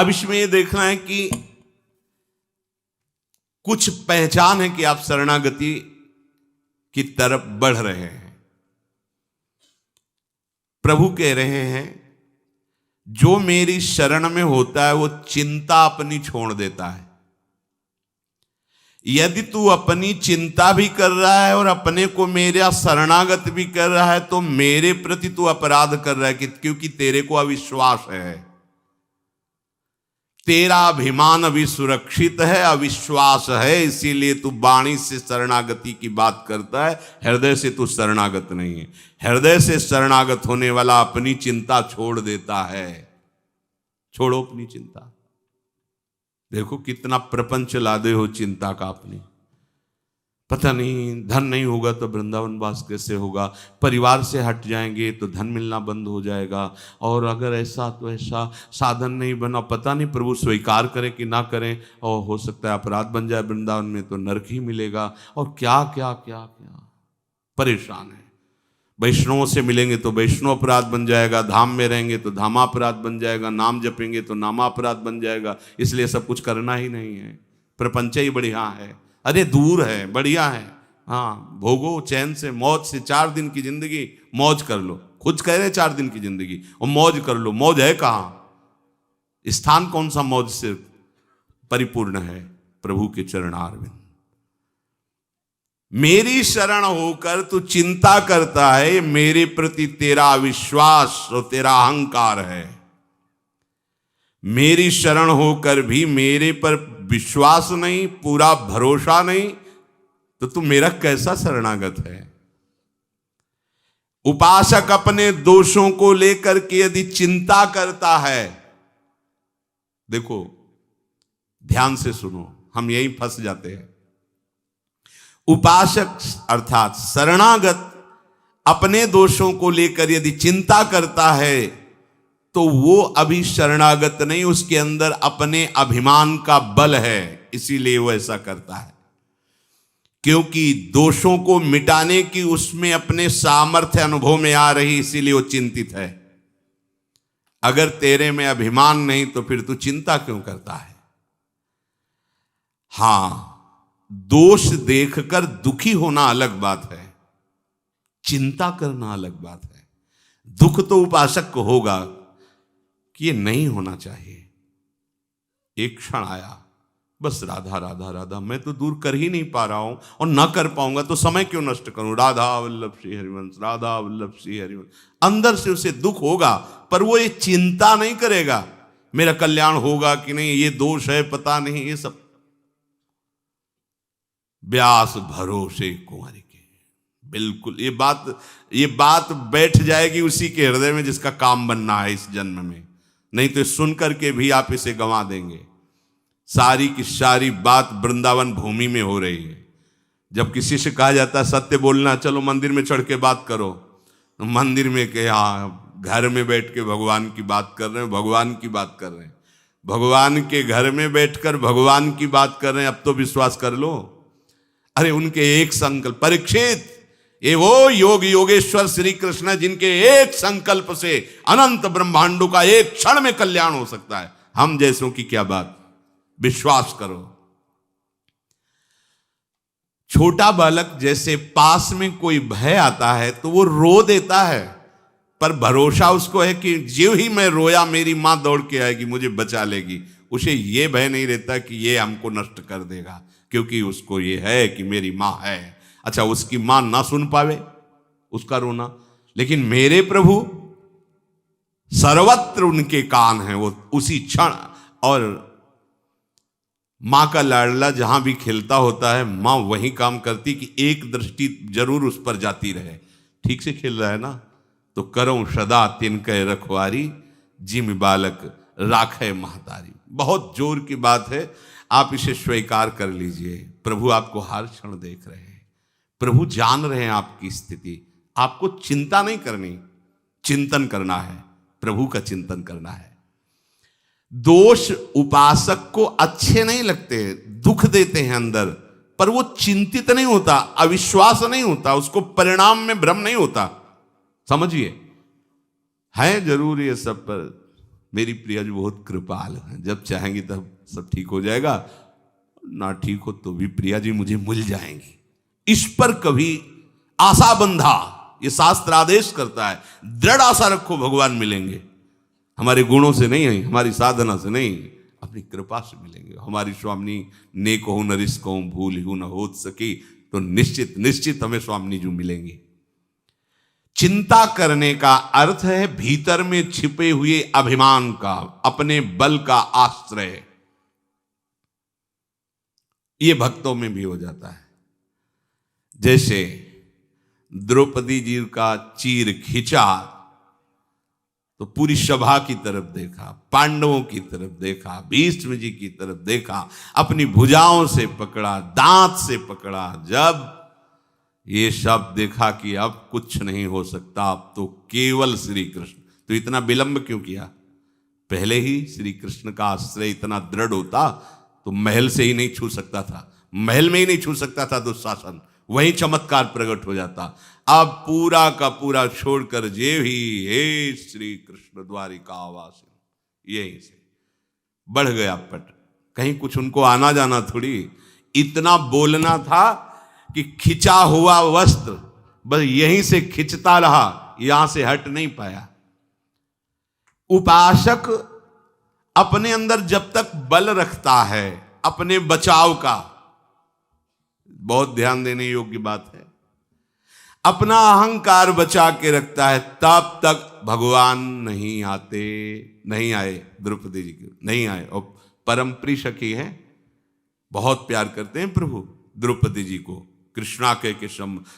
अब इसमें यह देखना है कि कुछ पहचान है कि आप शरणागति की तरफ बढ़ रहे हैं। प्रभु कह रहे हैं जो मेरी शरण में होता है वो चिंता अपनी छोड़ देता है। यदि तू अपनी चिंता भी कर रहा है और अपने को मेरा शरणागत भी कर रहा है तो मेरे प्रति तू अपराध कर रहा है, क्योंकि तेरे को अविश्वास है। तेरा अभिमान अभी सुरक्षित है, अविश्वास है, इसीलिए तू वाणी से शरणागति की बात करता है, हृदय से तू शरणागत नहीं है। हृदय से शरणागत होने वाला अपनी चिंता छोड़ देता है। छोड़ो अपनी चिंता। देखो कितना प्रपंच लादे हो चिंता का अपनी। पता नहीं धन नहीं होगा तो वृंदावन वास कैसे होगा, परिवार से हट जाएंगे तो धन मिलना बंद हो जाएगा, और अगर ऐसा तो ऐसा, साधन नहीं बना, पता नहीं प्रभु स्वीकार करें कि ना करें, और हो सकता है अपराध बन जाए वृंदावन में तो नरक ही मिलेगा, और क्या क्या क्या क्या परेशान है। वैष्णवों से मिलेंगे तो वैष्णव अपराध बन जाएगा, धाम में रहेंगे तो धामापराध बन जाएगा, नाम जपेंगे तो नामापराध बन जाएगा, इसलिए सब कुछ करना ही नहीं है। प्रपंच ही बढ़िया है, अरे दूर है, बढ़िया है, हाँ भोगो चैन से, मौज से। 4 दिन की जिंदगी मौज कर लो, खुद कह रहे 4 दिन की जिंदगी और मौज कर लो। मौज है कहाँ? स्थान कौन सा मौज से परिपूर्ण है? प्रभु के चरणारविंद। मेरी शरण होकर तू चिंता करता है, मेरे प्रति तेरा अविश्वास और तेरा अहंकार है। मेरी शरण होकर भी मेरे पर विश्वास नहीं, पूरा भरोसा नहीं, तो तू मेरा कैसा शरणागत है? उपासक अपने दोषों को लेकर के यदि चिंता करता है, देखो ध्यान से सुनो, हम यही फंस जाते हैं। उपासक अर्थात शरणागत अपने दोषों को लेकर यदि चिंता करता है तो वो अभी शरणागत नहीं, उसके अंदर अपने अभिमान का बल है, इसीलिए वो ऐसा करता है। क्योंकि दोषों को मिटाने की उसमें अपने सामर्थ्य अनुभव में आ रही, इसीलिए वो चिंतित है। अगर तेरे में अभिमान नहीं तो फिर तू चिंता क्यों करता है? हां, दोष देखकर दुखी होना अलग बात है, चिंता करना अलग बात है। दुख तो उपासक को होगा कि ये नहीं होना चाहिए। एक क्षण आया, बस राधा राधा राधा, मैं तो दूर कर ही नहीं पा रहा हूं, और ना कर पाऊंगा तो समय क्यों नष्ट करूं? राधा वल्लभ श्री हरिवंश, राधा वल्लभ श्री हरिवंश। अंदर से उसे दुख होगा, पर वो ये चिंता नहीं करेगा मेरा कल्याण होगा कि नहीं, ये दोष है पता नहीं, ये सब व्यास भरोसे कुंवारी के। बिल्कुल ये बात बैठ जाएगी उसी के हृदय में जिसका काम बनना है इस जन्म में, नहीं तो सुन करके भी आप इसे गंवा देंगे। सारी की सारी बात वृंदावन भूमि में हो रही है। जब किसी से कहा जाता है सत्य बोलना, चलो मंदिर में चढ़ के बात करो, तो मंदिर में के घर में बैठ के भगवान की बात कर रहे हैं, भगवान की बात कर रहे हैं, भगवान के घर में बैठकर भगवान की बात कर रहे हैं। अब तो विश्वास कर लो। अरे उनके एक संकल्प, परीक्षित, ये वो योग योगेश्वर श्री कृष्ण जिनके एक संकल्प से अनंत ब्रह्मांडों का एक क्षण में कल्याण हो सकता है। हम जैसों की क्या बात, विश्वास करो। छोटा बालक जैसे पास में कोई भय आता है तो वो रो देता है, पर भरोसा उसको है कि जो ही मैं रोया मेरी मां दौड़ के आएगी, मुझे बचा लेगी। उसे ये भय नहीं रहता कि ये हमको नष्ट कर देगा, क्योंकि उसको ये है कि मेरी मां है। अच्छा, उसकी मां ना सुन पावे उसका रोना, लेकिन मेरे प्रभु सर्वत्र उनके कान हैं, वो उसी क्षण। और मां का लाडला जहां भी खेलता होता है, मां वही काम करती कि एक दृष्टि जरूर उस पर जाती रहे। ठीक से खेल रहा है ना, तो करो सदा तिनके रखवारी, जिम बालक राखे महतारी। बहुत जोर की बात है, आप इसे स्वीकार कर लीजिए। प्रभु आपको हर क्षण देख रहे हैं, प्रभु जान रहे हैं आपकी स्थिति। आपको चिंता नहीं करनी, चिंतन करना है, प्रभु का चिंतन करना है। दोष उपासक को अच्छे नहीं लगते, दुख देते हैं अंदर, पर वो चिंतित नहीं होता, अविश्वास नहीं होता, उसको परिणाम में भ्रम नहीं होता। समझिए, है जरूर ये सब, पर मेरी प्रिया जी बहुत कृपाल हैं, जब चाहेंगी तब सब ठीक हो जाएगा, ना ठीक हो तो भी प्रिया जी मुझे मिल जाएंगी। इस पर कभी आशा बंधा, ये शास्त्र आदेश करता है, दृढ़ आशा रखो भगवान मिलेंगे। हमारे गुणों से नहीं है, हमारी साधना से नहीं, अपनी कृपा से मिलेंगे। हमारी स्वामी नेक हो नरिस को भूल हो न हो सकी, तो निश्चित निश्चित हमें स्वामी जी मिलेंगे। चिंता करने का अर्थ है भीतर में छिपे हुए अभिमान का, अपने बल का आश्रय। ये भक्तों में भी हो जाता है। जैसे द्रौपदी जी का चीर खींचा तो पूरी सभा की तरफ देखा, पांडवों की तरफ देखा, भीष्म जी की तरफ देखा, अपनी भुजाओं से पकड़ा, दांत से पकड़ा। जब ये शब्द देखा कि अब कुछ नहीं हो सकता, अब तो केवल श्री कृष्ण, तो इतना विलंब क्यों किया? पहले ही श्री कृष्ण का आश्रय इतना दृढ़ होता तो महल से ही नहीं छू सकता था, महल में ही नहीं छू सकता था दुशासन, वही चमत्कार प्रकट हो जाता। अब पूरा का पूरा छोड़कर जे भी हे श्री कृष्ण द्वारिकावास, यही से बढ़ गया पट। कहीं कुछ उनको आना जाना थोड़ी, इतना बोलना था कि खिंचा हुआ वस्त्र बस यहीं से खिंचता रहा, यहां से हट नहीं पाया। उपासक अपने अंदर जब तक बल रखता है अपने बचाव का, बहुत ध्यान देने योग्य बात है, अपना अहंकार बचा के रखता है, तब तक भगवान नहीं आते। नहीं आए, द्रौपदी जी के नहीं आए। और परम प्रिय सखी है, बहुत प्यार करते हैं प्रभु द्रौपदी जी को। कृष्णा के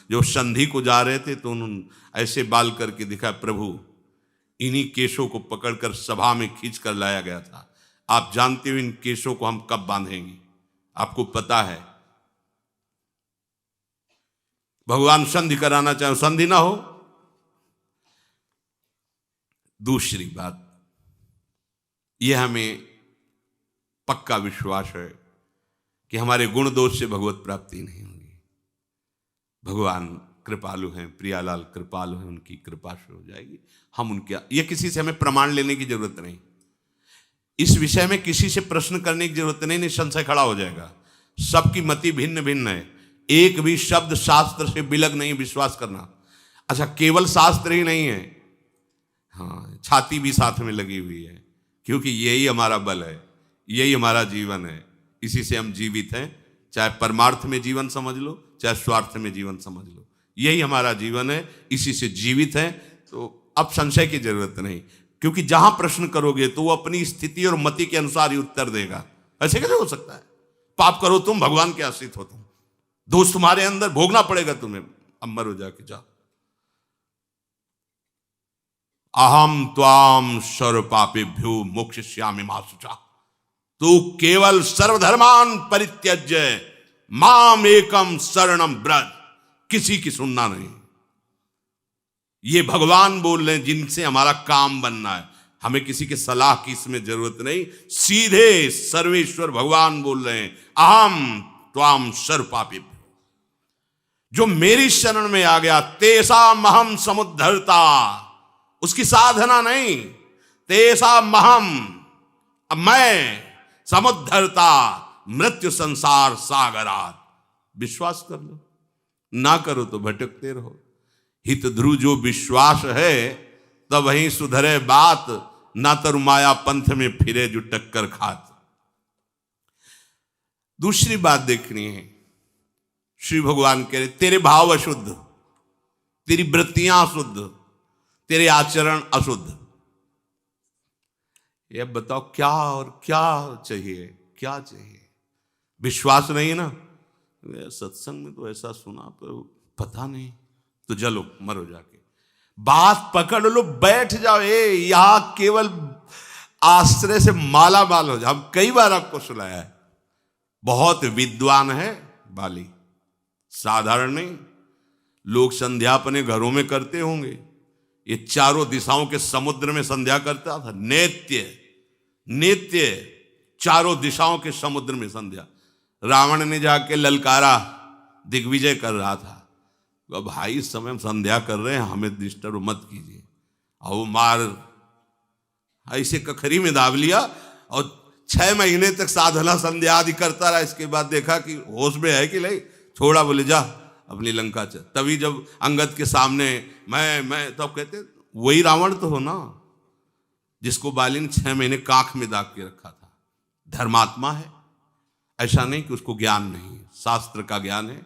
जो संधि को जा रहे थे तो उन्होंने ऐसे बाल करके दिखा, प्रभु इन्हीं केशों को पकड़कर सभा में खींच कर लाया गया था। आप जानते हो इन केशों को हम कब बांधेंगे, आपको पता है। भगवान संधि कराना चाहे, संधि ना हो। दूसरी बात, यह हमें पक्का विश्वास है कि हमारे गुण दोष से भगवत प्राप्ति नहीं होगी। भगवान कृपालु हैं, प्रियालाल कृपालु हैं, उनकी कृपा से हो जाएगी। हम उनके, ये किसी से हमें प्रमाण लेने की जरूरत नहीं, इस विषय में किसी से प्रश्न करने की जरूरत नहीं, संशय खड़ा हो जाएगा। सबकी मति भिन्न भिन्न है, एक भी शब्द शास्त्र से बिलग नहीं विश्वास करना। अच्छा, केवल शास्त्र ही नहीं है, हाँ, छाती भी साथ में लगी हुई है, क्योंकि यही हमारा बल है, यही हमारा जीवन है, इसी से हम जीवित हैं। चाहे परमार्थ में जीवन समझ लो, चाहे स्वार्थ में जीवन समझ लो, यही हमारा जीवन है, इसी से जीवित है। तो अब संशय की जरूरत नहीं, क्योंकि जहां प्रश्न करोगे तो वो अपनी स्थिति और मति के अनुसार ही उत्तर देगा। ऐसे कैसे हो सकता है? पाप करो तुम, भगवान के आश्रित हो तुम, दोष तुम्हारे अंदर, भोगना पड़ेगा तुम्हें, अमर हो जाके जाओ। अहम त्वाम सर्व पापेभ्यो मोक्षयिष्यामि मा शुचा, तू केवल सर्वधर्मान परित्यज्य माम एकम शरणम ब्रज, किसी की सुनना नहीं। ये भगवान बोल रहे हैं जिनसे हमारा काम बनना है, हमें किसी के सलाह की इसमें जरूरत नहीं, सीधे सर्वेश्वर भगवान बोल रहे हैं, अहम त्वाम सर्व पापेभ्यो, जो मेरी शरण में आ गया तेसा महम समुद्धरता, उसकी साधना नहीं, तेसा महम, मैं समुद्धरता मृत्यु संसार सागरात। विश्वास कर लो, ना करो तो भटकते रहो। हित ध्रुव जो विश्वास है तब वहीं सुधरे बात, ना तरु माया पंथ में फिरे जो टक्कर खात। दूसरी बात देखनी है, श्री भगवान कह रहे तेरे भाव अशुद्ध, तेरी वृत्तियां अशुद्ध, तेरे आचरण अशुद्ध। ये बताओ क्या और क्या चाहिए, क्या चाहिए? विश्वास नहीं ना, सत्संग में तो ऐसा सुना पर पता नहीं, तो चलो मरो जाके, बात पकड़ लो, बैठ जाओ। यहां केवल आश्रय से माला माल हो जाओ। हम कई बार आपको सुनाया है, बहुत विद्वान है बाली, साधारण नहीं। लोग संध्या अपने घरों में करते होंगे, ये चारों दिशाओं के समुद्र में संध्या करता था। नित्य नित्य चारों दिशाओं के समुद्र में संध्या। रावण ने जाके ललकारा, दिग्विजय कर रहा था, तो भाई इस समय हम संध्या कर रहे हैं, हमें डिस्टर्ब मत कीजिए। और वो मार ऐसे कखरी में दाब लिया और 6 महीने तक साधना संध्या आदि करता रहा। इसके बाद देखा कि होश में है कि नहीं, छोड़ा, बोले जा अपनी लंका चल। तभी जब अंगद के सामने मैं तब कहते वही रावण तो हो ना, जिसको बाली ने 6 महीने काख में दाग के रखा था। धर्मात्मा है, ऐसा नहीं कि उसको ज्ञान नहीं है, शास्त्र का ज्ञान है,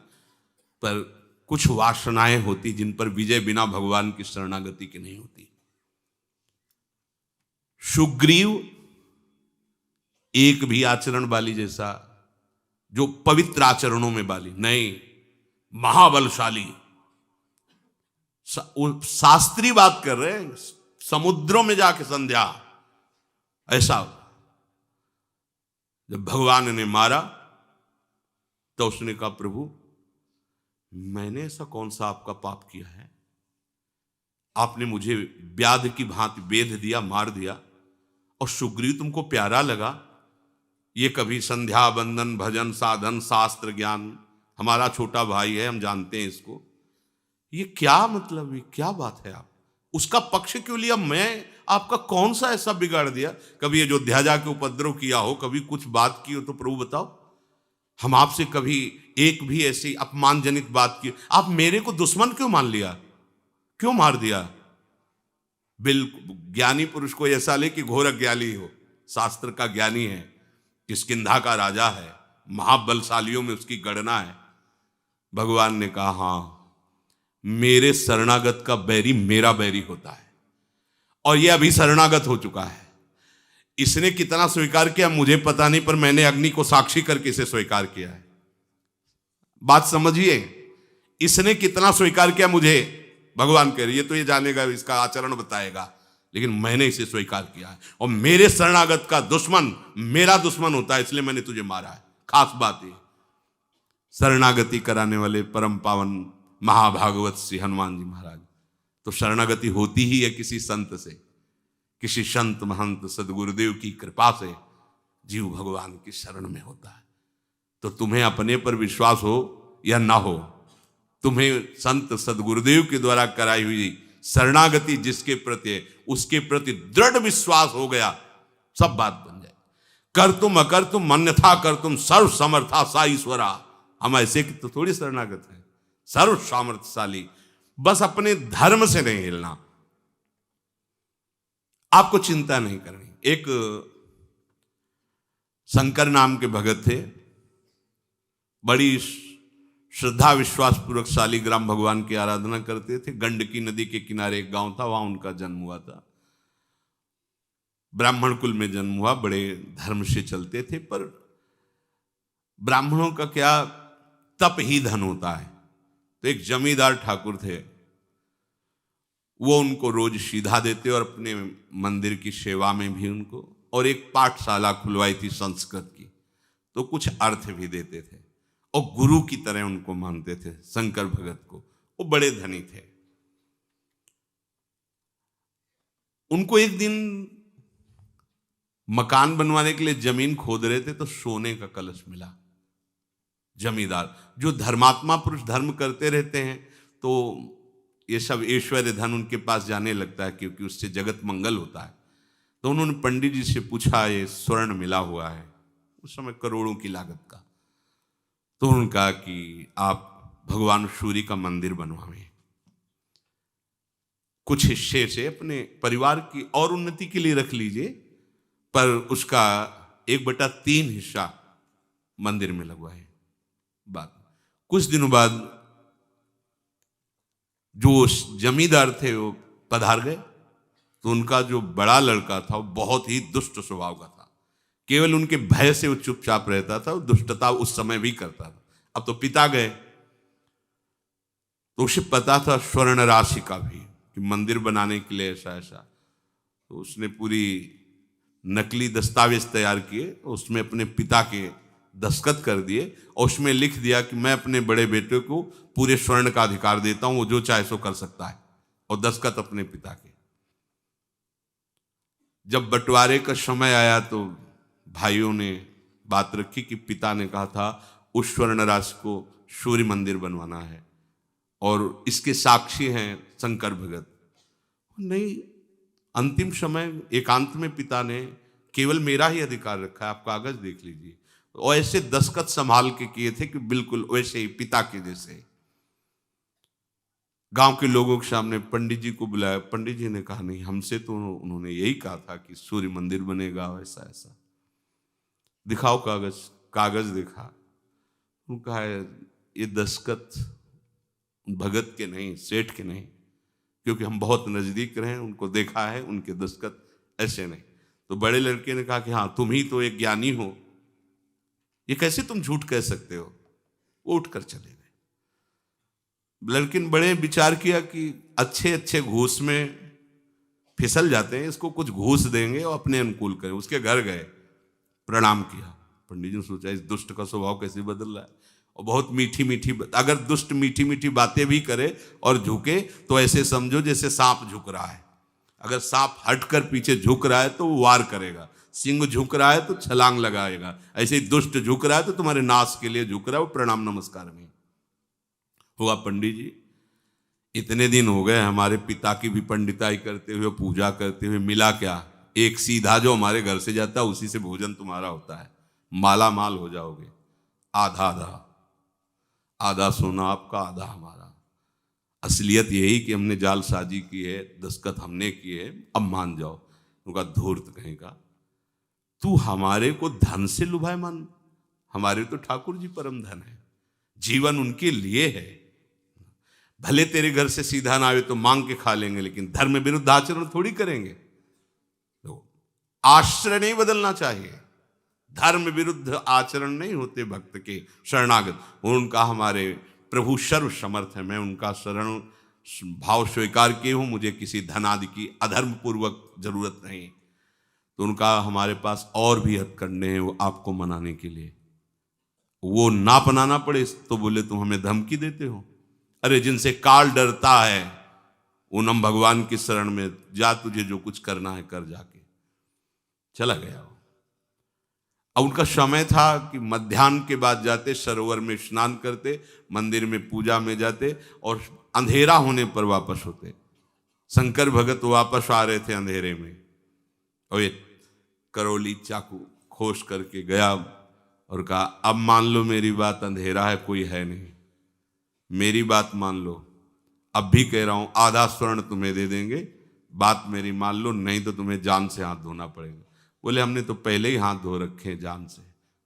पर कुछ वासनाएं होती जिन पर विजय बिना भगवान की शरणागति की नहीं होती। सुग्रीव एक भी आचरण बाली जैसा, जो पवित्र आचरणों में बाली नहीं, महाबलशाली। शास्त्री बात कर रहे हैं, समुद्रों में जाके संध्या, ऐसा। जब भगवान ने मारा तो उसने कहा, प्रभु मैंने ऐसा कौन सा आपका पाप किया है, आपने मुझे व्याध की भांति बेध दिया, मार दिया, और सुग्रीव तुमको प्यारा लगा। ये कभी संध्या बंदन भजन साधन शास्त्र ज्ञान, हमारा छोटा भाई है, हम जानते हैं इसको, ये क्या मतलब, ये क्या बात है, आप उसका पक्ष क्यों लिया, मैं आपका कौन सा ऐसा बिगाड़ दिया, कभी अयोध्या जाके उपद्रव किया हो, कभी कुछ बात की हो तो प्रभु बताओ, हम आपसे कभी एक भी ऐसी अपमानजनित बात की, आप मेरे को दुश्मन क्यों मान लिया, क्यों मार दिया। बिल्कुल ज्ञानी पुरुष को ऐसा ले कि घोर अज्ञानी हो, शास्त्र का ज्ञानी है, किष्किंधा का राजा है, महाबलशालियों में उसकी गणना है। भगवान ने कहा, हाँ मेरे शरणागत का बैरी मेरा बैरी होता है, और यह अभी शरणागत हो चुका है। इसने कितना स्वीकार किया मुझे पता नहीं, पर मैंने अग्नि को साक्षी करके इसे स्वीकार किया है। बात समझिए, इसने कितना स्वीकार किया मुझे, भगवान कह रही है तो ये जानेगा, इसका आचरण बताएगा, लेकिन मैंने इसे स्वीकार किया है, और मेरे शरणागत का दुश्मन मेरा दुश्मन होता है, इसलिए मैंने तुझे मारा है। खास बात है, शरणागति कराने वाले परम पावन महाभागवत श्री हनुमान जी महाराज, तो शरणागति होती ही है किसी संत से, किसी संत महंत सदगुरुदेव की कृपा से जीव भगवान की शरण में होता है। तो तुम्हें अपने पर विश्वास हो या ना हो, तुम्हें संत सदगुरुदेव के द्वारा कराई हुई शरणागति जिसके प्रति है, उसके प्रति दृढ़ विश्वास हो गया, सब बात बन जाए। कर तुम अकर तुम अन्यथा कर तुम सर्व समर्था सा ईश्वरा। हम ऐसे की तो थोड़ी शरणागत है, सर्व सामर्थ्यशाली, बस अपने धर्म से नहीं हिलना, आपको चिंता नहीं करनी। एक शंकर नाम के भगत थे, बड़ी श्रद्धा विश्वास पूर्वक शालिग्राम भगवान की आराधना करते थे। गंडकी नदी के किनारे एक गांव था, वहां उनका जन्म हुआ था। ब्राह्मण कुल में जन्म हुआ, बड़े धर्म से चलते थे, पर ब्राह्मणों का क्या तप ही धन होता है। तो एक जमींदार ठाकुर थे, वो उनको रोज सीधा देते और अपने मंदिर की सेवा में भी उनको, और एक पाठशाला खुलवाई थी संस्कृत की, तो कुछ अर्थ भी देते थे, और गुरु की तरह उनको मानते थे शंकर भगत को। वो बड़े धनी थे। उनको एक दिन मकान बनवाने के लिए जमीन खोद रहे थे, तो सोने का कलश मिला। जमींदार जो धर्मात्मा पुरुष धर्म करते रहते हैं, तो ये सब ऐश्वर्य धन उनके पास जाने लगता है, क्योंकि उससे जगत मंगल होता है। तो उन्होंने पंडित जी से पूछा, ये स्वर्ण मिला हुआ है, उस समय करोड़ों की लागत का। तो उन्होंने कहा कि आप भगवान सूर्य का मंदिर बनवाएं, कुछ हिस्से से अपने परिवार की और उन्नति के लिए रख लीजिए, पर उसका 1/3 हिस्सा मंदिर में लगवाए। बात कुछ दिनों बाद जो जमींदार थे वो पधार गए, तो उनका जो बड़ा लड़का था वो बहुत ही दुष्ट स्वभाव का था। केवल उनके भय से वो चुपचाप रहता था, वो दुष्टता उस समय भी करता था। अब तो पिता गए, तो उसे पता था स्वर्ण राशि का भी कि मंदिर बनाने के लिए ऐसा ऐसा। तो उसने पूरी नकली दस्तावेज तैयार किए, उसमें अपने पिता के दस्तखत कर दिए, और उसमें लिख दिया कि मैं अपने बड़े बेटे को पूरे स्वर्ण का अधिकार देता हूं, वो जो चाहे सो कर सकता है, और दस्तखत अपने पिता के। जब बंटवारे का समय आया तो भाइयों ने बात रखी कि पिता ने कहा था उस स्वर्ण राशि को सूर्य मंदिर बनवाना है, और इसके साक्षी हैं शंकर भगत। नहीं, अंतिम समय एकांत में पिता ने केवल मेरा ही अधिकार रखा है, आप कागज देख लीजिए, और ऐसे दस्तखत संभाल के किए थे कि बिल्कुल वैसे ही पिता के जैसे। गांव के लोगों के सामने पंडित जी को बुलाया, पंडित जी ने कहा नहीं, हमसे तो उन्होंने यही कहा था कि सूर्य मंदिर बनेगा, ऐसा ऐसा, दिखाओ कागज। कागज देखा, उन्होंने कहा ये दस्तखत भगत के नहीं, सेठ के नहीं, क्योंकि हम बहुत नजदीक रहे, उनको देखा है, उनके दस्तखत ऐसे नहीं। तो बड़े लड़के ने कहा कि हाँ तुम ही तो एक ज्ञानी हो, ये कैसे तुम झूठ कह सकते हो। वो उठकर चले गए। लड़के ने बड़े विचार किया कि अच्छे अच्छे घूस में फिसल जाते हैं, इसको कुछ घूस देंगे और अपने अनुकूल करें। उसके घर गए, प्रणाम किया। पंडित जी ने सोचा इस दुष्ट का स्वभाव कैसे बदल रहा है, और बहुत मीठी मीठी, अगर दुष्ट मीठी मीठी बातें भी करे और झुके तो ऐसे समझो जैसे सांप झुक रहा है। अगर सांप हटकर पीछे झुक रहा है तो वो वार करेगा, सिंह झुक रहा है तो छलांग लगाएगा, ऐसे ही दुष्ट झुक रहा है तो तुम्हारे नाश के लिए झुक रहा है, वो प्रणाम नमस्कार में हुआ। पंडित जी इतने दिन हो गए हमारे पिता की भी पंडिताई करते हुए, पूजा करते हुए, मिला क्या, एक सीधा जो हमारे घर से जाता है उसी से भोजन तुम्हारा होता है, माला माल हो जाओगे। आधा आधा, आधा सोना आपका, आधा हमारा। असलियत यही कि हमने जालसाजी की है, दस्तखत हमने किए है, अब मान जाओ। उनका धूर्त कहेगा, तू हमारे को धन से लुभाए मन, हमारे तो ठाकुर जी परम धन है, जीवन उनके लिए है। भले तेरे घर से सीधा ना आवे तो मांग के खा लेंगे, लेकिन धर्म विरुद्ध आचरण थोड़ी करेंगे। तो आश्रय नहीं बदलना चाहिए, धर्म विरुद्ध आचरण नहीं होते भक्त के शरणागत। उनका हमारे प्रभु सर्व समर्थ है, मैं उनका शरण भाव स्वीकार किए हूं, मुझे किसी धन आदि की अधर्म पूर्वक जरूरत नहीं। तो उनका हमारे पास और भी हथकंडे हैं वो आपको मनाने के लिए, वो ना अपनाना पड़े तो बोले तुम हमें धमकी देते हो। अरे जिनसे काल डरता है उन हम भगवान की शरण में जा, तुझे जो कुछ करना है कर, जाके चला गया। अब उनका समय था कि मध्याह्न के बाद जाते, सरोवर में स्नान करते, मंदिर में पूजा में जाते, और अंधेरा होने पर वापस होते। शंकर भगत वापस आ रहे थे अंधेरे में, और ये करौली चाकू खोस करके गया और कहा अब मान लो मेरी बात, अंधेरा है कोई है नहीं, मेरी बात मान लो, अब भी कह रहा हूं आधा स्वर्ण तुम्हें दे देंगे, बात मेरी मान लो, नहीं तो तुम्हें जान से हाथ धोना पड़ेगा। बोले हमने तो पहले ही हाथ धो रखे हैं जान से,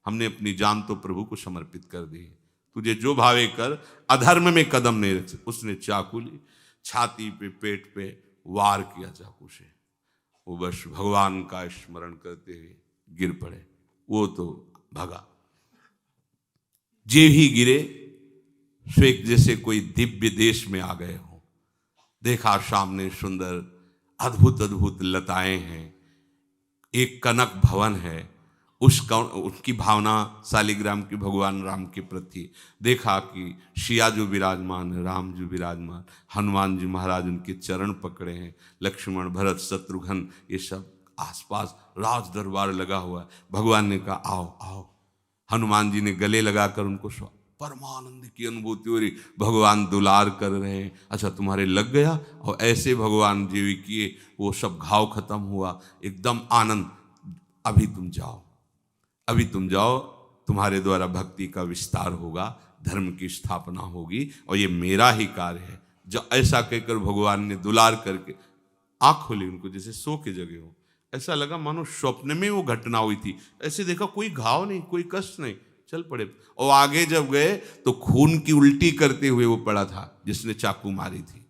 हमने अपनी जान तो प्रभु को समर्पित कर दी है, तुझे जो भावे कर, अधर्म में कदम नहीं रख सकते। उसने चाकू ली, छाती पे पेट पे वार किया चाकू से, वो बस भगवान का स्मरण करते हुए गिर पड़े, वो तो भगा। जे ही गिरे स्वेक जैसे कोई दिव्य देश में आ गए हो। देखा सामने सुंदर अद्भुत अद्भुत लताएं हैं, एक कनक भवन है, उसकी भावना शालिग्राम की भगवान राम के प्रति। देखा कि सिया जो विराजमान है, राम जो विराजमान, हनुमान जी महाराज उनके चरण पकड़े हैं, लक्ष्मण भरत शत्रुघ्न ये सब आसपास, राज दरबार लगा हुआ है। भगवान ने कहा आओ आओ, हनुमान जी ने गले लगाकर उनको परमानंद की अनुभूति हो रही, भगवान दुलार कर रहे हैं। अच्छा तुम्हारे लग गया, और ऐसे भगवान जीवी किए, वो सब घाव खत्म हुआ, एकदम आनंद। अभी तुम जाओ, अभी तुम जाओ, तुम्हारे द्वारा भक्ति का विस्तार होगा, धर्म की स्थापना होगी, और ये मेरा ही कार्य है। जो ऐसा कहकर भगवान ने दुलार करके आँख खोली उनको, जैसे सो के जगे हो, ऐसा लगा मानो स्वप्न में वो घटना हुई थी। ऐसे देखा कोई घाव नहीं, कोई कष्ट नहीं, चल पड़े। और आगे जब गए तो खून की उल्टी करते हुए वो पड़ा था जिसने चाकू मारी थी।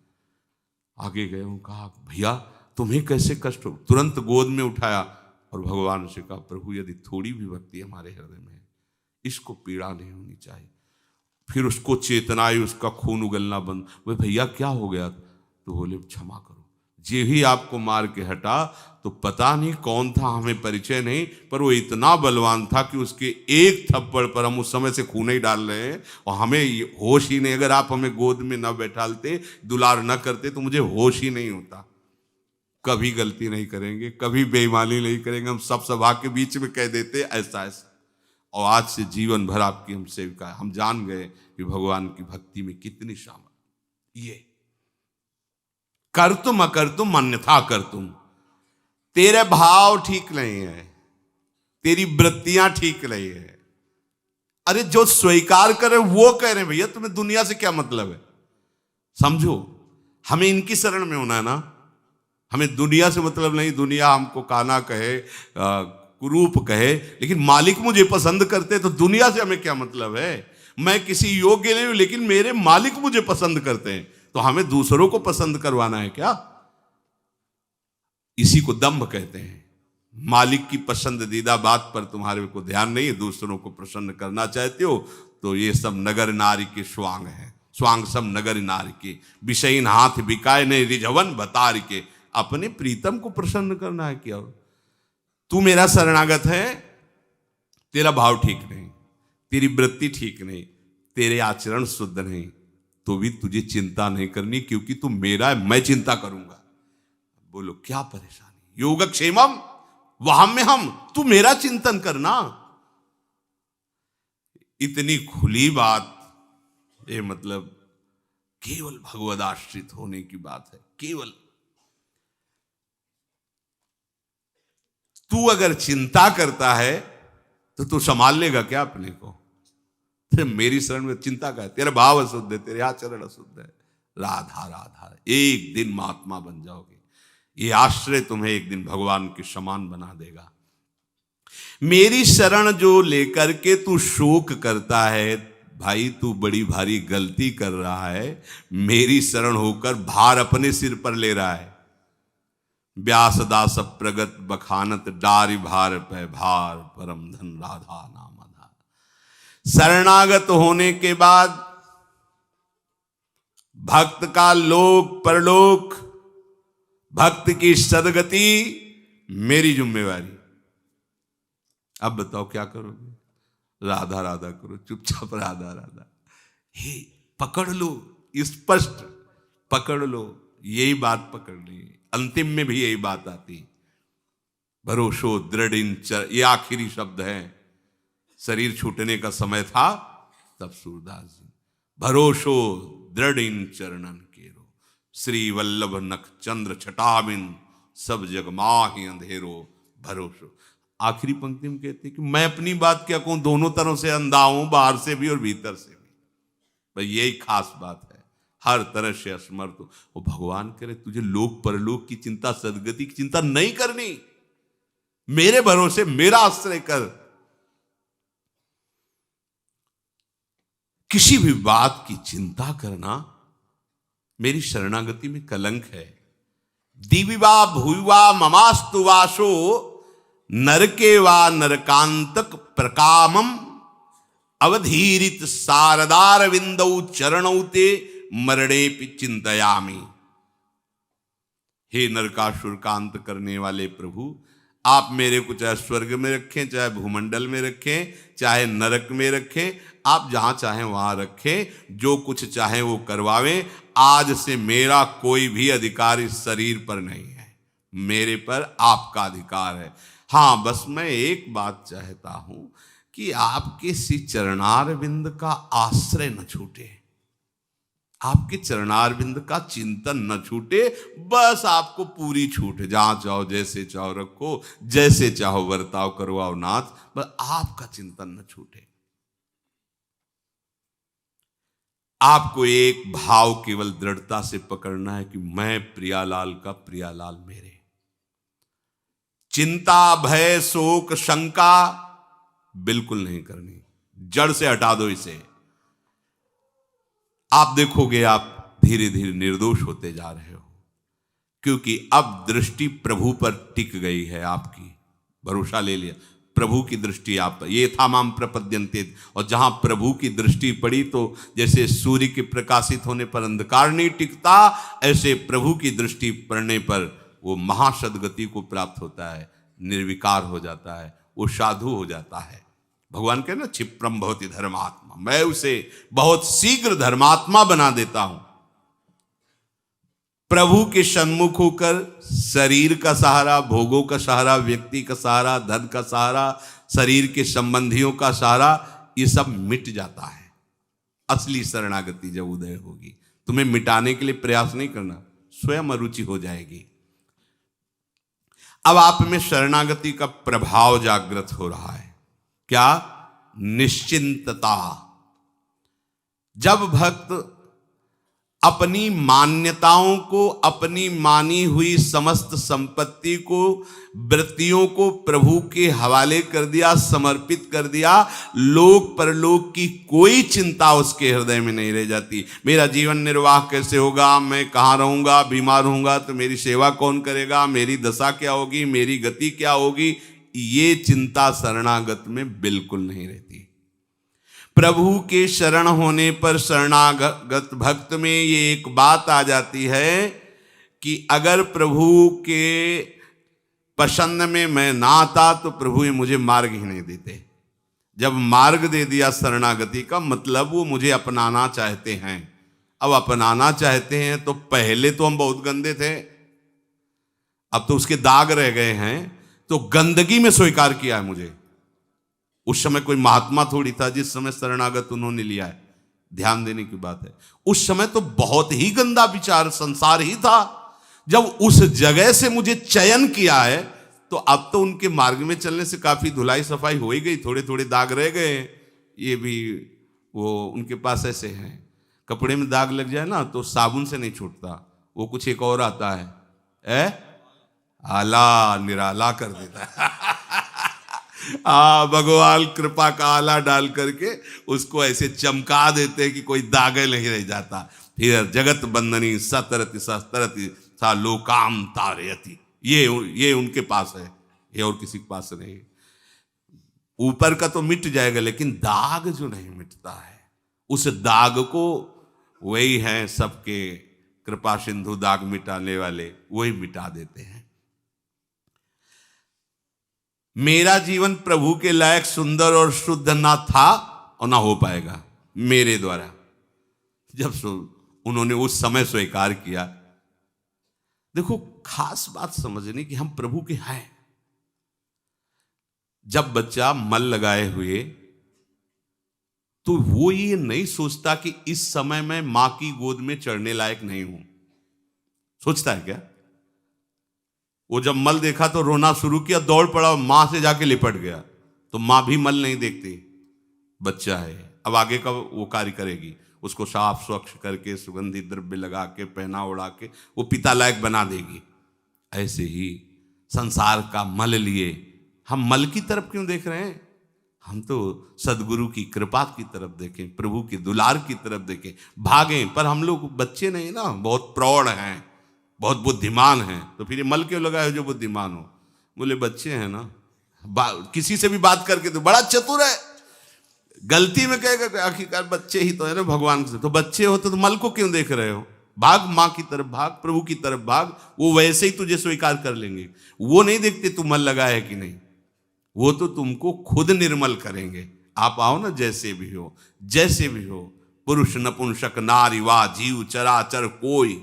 आगे गए, वो कहा भैया तुम्हें कैसे कष्ट हो, तुरंत गोद में उठाया और भगवान से कहा प्रभु यदि थोड़ी भी भक्ति हमारे हृदय में है, इसको पीड़ा नहीं होनी चाहिए। फिर उसको चेतना आई, उसका खून उगलना बंद। वो भैया क्या हो गया, तो बोले क्षमा करो, जे ही आपको मार के हटा तो पता नहीं कौन था, हमें परिचय नहीं, पर वो इतना बलवान था कि उसके एक थप्पड़ पर हम उस समय से खून ही डाल रहे हैं और हमें होश ही नहीं। अगर आप हमें गोद में न बैठालते, दुलार न करते तो मुझे होश ही नहीं होता। कभी गलती नहीं करेंगे, कभी बेईमानी नहीं करेंगे, हम सब सभा के बीच में कह देते ऐसा ऐसा। और आज से जीवन भर आपकी हम सेविका है। हम जान गए कि भगवान की भक्ति में कितनी शामल। ये कर तुम अकर तुम अन्यथा कर तुम, तेरे भाव ठीक नहीं है, तेरी वृत्तियां ठीक नहीं है। अरे जो स्वीकार करे वो कह रहे भैया तुम्हें दुनिया से क्या मतलब है। समझो, हमें इनकी शरण में होना है ना, हमें दुनिया से मतलब नहीं। दुनिया हमको काना कहे, कुरूप कहे, लेकिन मालिक मुझे पसंद करते तो दुनिया से हमें क्या मतलब है। मैं किसी योग्य नहीं हूं, लेकिन मेरे मालिक मुझे पसंद करते हैं, तो हमें दूसरों को पसंद करवाना है क्या। इसी को दंभ कहते हैं। मालिक की पसंदीदा बात पर तुम्हारे को ध्यान नहीं है, दूसरों को प्रसन्न करना चाहते हो, तो ये सब नगर नारी के स्वांग है। स्वांग सब नगर नारी के, विषयीन हाथ बिकाए ने रिझवन बतार के। अपने प्रीतम को प्रसन्न करना है क्या। तू मेरा शरणागत है, तेरा भाव ठीक नहीं, तेरी वृत्ति ठीक नहीं, तेरे आचरण शुद्ध नहीं, तो भी तुझे चिंता नहीं करनी, क्योंकि तू मेरा है, मैं चिंता करूंगा। बोलो क्या परेशानी। योगक्षेमम वहम में हम, तू मेरा चिंतन करना। इतनी खुली बात, ये मतलब केवल भगवद आश्रित होने की बात है। केवल तू अगर चिंता करता है तो तू संभाल लेगा क्या अपने को। मेरी शरण में चिंता का है, तेरा भाव अशुद्ध है, तेरे आचरण अशुद्ध है। राधा राधा, एक दिन महात्मा बन जाओगे। ये आश्रय तुम्हें एक दिन भगवान के समान बना देगा। मेरी शरण जो लेकर के तू शोक करता है, भाई तू बड़ी भारी गलती कर रहा है। मेरी शरण होकर भार अपने सिर पर ले रहा है। व्यासदास प्रगत बखानत डारी भार पे भार, परम धन राधा नाम आधार। शरणागत होने के बाद भक्त का लोक परलोक, भक्त की सदगति मेरी जिम्मेवारी। अब बताओ क्या करोगे। राधा राधा करो, चुपचाप राधा राधा। हे पकड़ लो, स्पष्ट पकड़ लो, यही बात पकड़नी है। अंतिम में भी यही बात आती। भरोसो दृढ़ इन चर, ये आखिरी शब्द है। शरीर छूटने का समय था, तब सूरदास जी भरोसो दृढ़ इन चरणन केरो, श्री वल्लभ नख चंद्र छटाबिन, सब जग माहि अंधेरो भरोसो। आखिरी पंक्ति में कहते कि मैं अपनी बात क्या कहूं, दोनों तरह से अंधा हूं, बाहर से भी और भीतर से भी। भाई यही खास बात है, हर तरह से असमर्थ हो। वो भगवान करे तुझे लोक परलोक की चिंता, सदगति की चिंता नहीं करनी, मेरे भरोसे मेरा आश्रय कर। किसी भी बात की चिंता करना मेरी शरणागति में कलंक है। दिविवा भुविवा ममास्तु वासो, नरके वा नरकांतक प्रकामम, अवधीरित सारदार विंदौ चरणौ ते मरणे पि चिंतयामि। हे नरकासुर का अंत करने वाले प्रभु, आप मेरे को चाहे स्वर्ग में रखें, चाहे भूमंडल में रखें, चाहे नरक में रखें, आप जहां चाहें वहां रखें, जो कुछ चाहें वो करवावें। आज से मेरा कोई भी अधिकार इस शरीर पर नहीं है, मेरे पर आपका अधिकार है। हाँ, बस मैं एक बात चाहता हूं कि आपके श्री चरणार बिंद का आश्रय न छूटे, आपके चरणारविंद का चिंतन न छूटे। बस आपको पूरी छूट है, जहां चाहो जैसे चाहो रखो, जैसे चाहो बर्ताव करवाओ नाथ, बस आपका चिंतन न छूटे। आपको एक भाव केवल दृढ़ता से पकड़ना है कि मैं प्रियालाल का प्रियालाल मेरे। चिंता भय शोक शंका बिल्कुल नहीं करनी, जड़ से हटा दो इसे। आप देखोगे आप धीरे धीरे निर्दोष होते जा रहे हो, क्योंकि अब दृष्टि प्रभु पर टिक गई है आपकी। भरोसा ले लिया, प्रभु की दृष्टि आप पर। ये था माम प्रपद्यन्ते, और जहां प्रभु की दृष्टि पड़ी तो जैसे सूर्य के प्रकाशित होने पर अंधकार नहीं टिकता, ऐसे प्रभु की दृष्टि पड़ने पर वो महासदगति को प्राप्त होता है, निर्विकार हो जाता है, वो साधु हो जाता है। भगवान कहे ना, क्षिप्रम भवति धर्मात्मा, मैं उसे बहुत शीघ्र धर्मात्मा बना देता हूं। प्रभु के सन्मुख होकर शरीर का सहारा, भोगों का सहारा, व्यक्ति का सहारा, धन का सहारा, शरीर के संबंधियों का सहारा, ये सब मिट जाता है। असली शरणागति जब उदय होगी, तुम्हें मिटाने के लिए प्रयास नहीं करना, स्वयं अरुचि हो जाएगी। अब आप में शरणागति का प्रभाव जागृत हो रहा है। क्या? निश्चिंतता। जब भक्त अपनी मान्यताओं को, अपनी मानी हुई समस्त संपत्ति को, वृत्तियों को प्रभु के हवाले कर दिया, समर्पित कर दिया, लोक परलोक की कोई चिंता उसके हृदय में नहीं रह जाती। मेरा जीवन निर्वाह कैसे होगा, मैं कहाँ रहूंगा, बीमार होऊंगा तो मेरी सेवा कौन करेगा, मेरी दशा क्या होगी, मेरी गति क्या होगी, ये चिंता शरणागत में बिल्कुल नहीं रहती। प्रभु के शरण होने पर शरणागत भक्त में ये एक बात आ जाती है कि अगर प्रभु के पसंद में मैं ना आता तो प्रभु ये मुझे मार्ग ही नहीं देते। जब मार्ग दे दिया शरणागति का मतलब वो मुझे अपनाना चाहते हैं। अब अपनाना चाहते हैं तो पहले तो हम बहुत गंदे थे, अब तो उसके दाग रह गए हैं, तो गंदगी में स्वीकार किया है मुझे। उस समय कोई महात्मा थोड़ी था जिस समय शरणागत उन्होंने लिया है, ध्यान देने की बात है। उस समय तो बहुत ही गंदा विचार संसार ही था। जब उस जगह से मुझे चयन किया है तो अब तो उनके मार्ग में चलने से काफी धुलाई सफाई हो ही गई, थोड़े थोड़े दाग रह गए। ये भी वो उनके पास ऐसे हैं, कपड़े में दाग लग जाए ना तो साबुन से नहीं छूटता, वो कुछ एक और आता है, आला निराला कर देता है। भगवान कृपा का आला डाल करके उसको ऐसे चमका देते हैं कि कोई दाग नहीं रह जाता। फिर जगत बंदनी सतरति सतरति सा लोकाम तारयति, ये उनके पास है, ये और किसी के पास नहीं। ऊपर का तो मिट जाएगा लेकिन दाग जो नहीं मिटता है, उस दाग को वही हैं सबके कृपा सिंधु दाग मिटाने वाले, वही मिटा देते हैं। मेरा जीवन प्रभु के लायक सुंदर और शुद्ध ना था और ना हो पाएगा मेरे द्वारा। जब उन्होंने उस समय स्वीकार किया, देखो खास बात समझने की, हम प्रभु के हैं। जब बच्चा मल लगाए हुए तो वो ये नहीं सोचता कि इस समय मैं मां की गोद में चढ़ने लायक नहीं हूं, सोचता है क्या? वो जब मल देखा तो रोना शुरू किया, दौड़ पड़ा, मां से जाके लिपट गया। तो मां भी मल नहीं देखती, बच्चा है, अब आगे का वो कार्य करेगी, उसको साफ स्वच्छ करके सुगंधित द्रव्य लगा के पहना उड़ा के वो पिता लायक बना देगी। ऐसे ही संसार का मल लिए हम मल की तरफ क्यों देख रहे हैं? हम तो सदगुरु की कृपा की तरफ देखें, प्रभु के दुलार की तरफ देखें, भागें। पर हम लोग बच्चे नहीं ना, बहुत प्रौढ़ हैं, बहुत बुद्धिमान हैं। तो फिर ये मल क्यों लगाए जो बुद्धिमान हो? बोले बच्चे हैं ना, किसी से भी बात करके तो बड़ा चतुर है, गलती में कहेगा आखिरकार बच्चे ही तो है ना भगवान से। तो बच्चे हो तो मल को क्यों देख रहे हो? भाग मां की तरफ, भाग प्रभु की तरफ भाग, वो वैसे ही तुझे स्वीकार कर लेंगे। वो नहीं देखते तू मल लगा है कि नहीं, वो तो तुमको खुद निर्मल करेंगे। आप आओ ना, जैसे भी हो, जैसे भी हो, पुरुष नपुंसक नारी वा जीव चराचर कोई,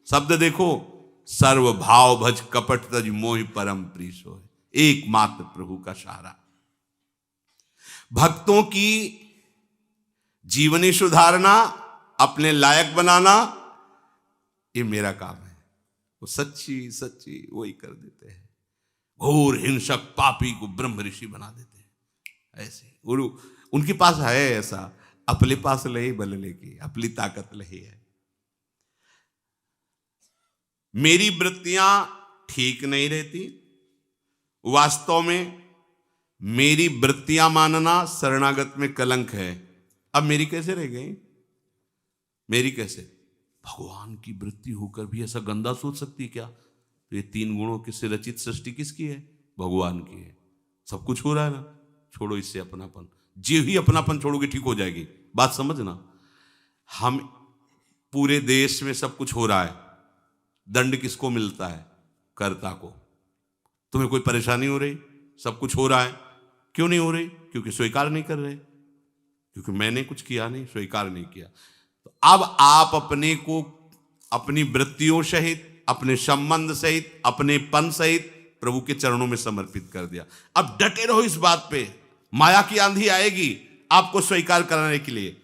शब्द देखो, सर्व भाव भज कपट तज मोहि परम प्रीस हो, एकमात्र प्रभु का सहारा। भक्तों की जीवनी सुधारना, अपने लायक बनाना, ये मेरा काम है। वो सच्ची सच्ची वही कर देते हैं। घोर हिंसक पापी को ब्रह्म ऋषि बना देते हैं। ऐसे उनके पास है ऐसा, अपने पास लही बल लेके, अपनी ताकत लही है। मेरी वृत्तियां ठीक नहीं रहती। वास्तव में मेरी वृत्तियां मानना शरणागत में कलंक है। अब मेरी कैसे रह गई? मेरी कैसे? भगवान की वृत्ति होकर भी ऐसा गंदा सोच सकती है क्या? तो ये तीन गुणों से रचित सृष्टि किसकी है? भगवान की है। सब कुछ हो रहा है ना, छोड़ो इससे अपनापन। जो ही अपनापन छोड़ोगे ठीक हो जाएगी। बात समझना, हम पूरे देश में सब कुछ हो रहा है, दंड किसको मिलता है? कर्ता को। तुम्हें कोई परेशानी हो रही? सब कुछ हो रहा है, क्यों नहीं हो रही? क्योंकि स्वीकार नहीं कर रहे, क्योंकि मैंने कुछ किया नहीं, स्वीकार नहीं किया। तो अब आप अपने को अपनी वृत्तियों सहित, अपने संबंध सहित, अपने पन सहित प्रभु के चरणों में समर्पित कर दिया। अब डटे रहो इस बात पे। माया की आंधी आएगी आपको स्वीकार कराने के लिए।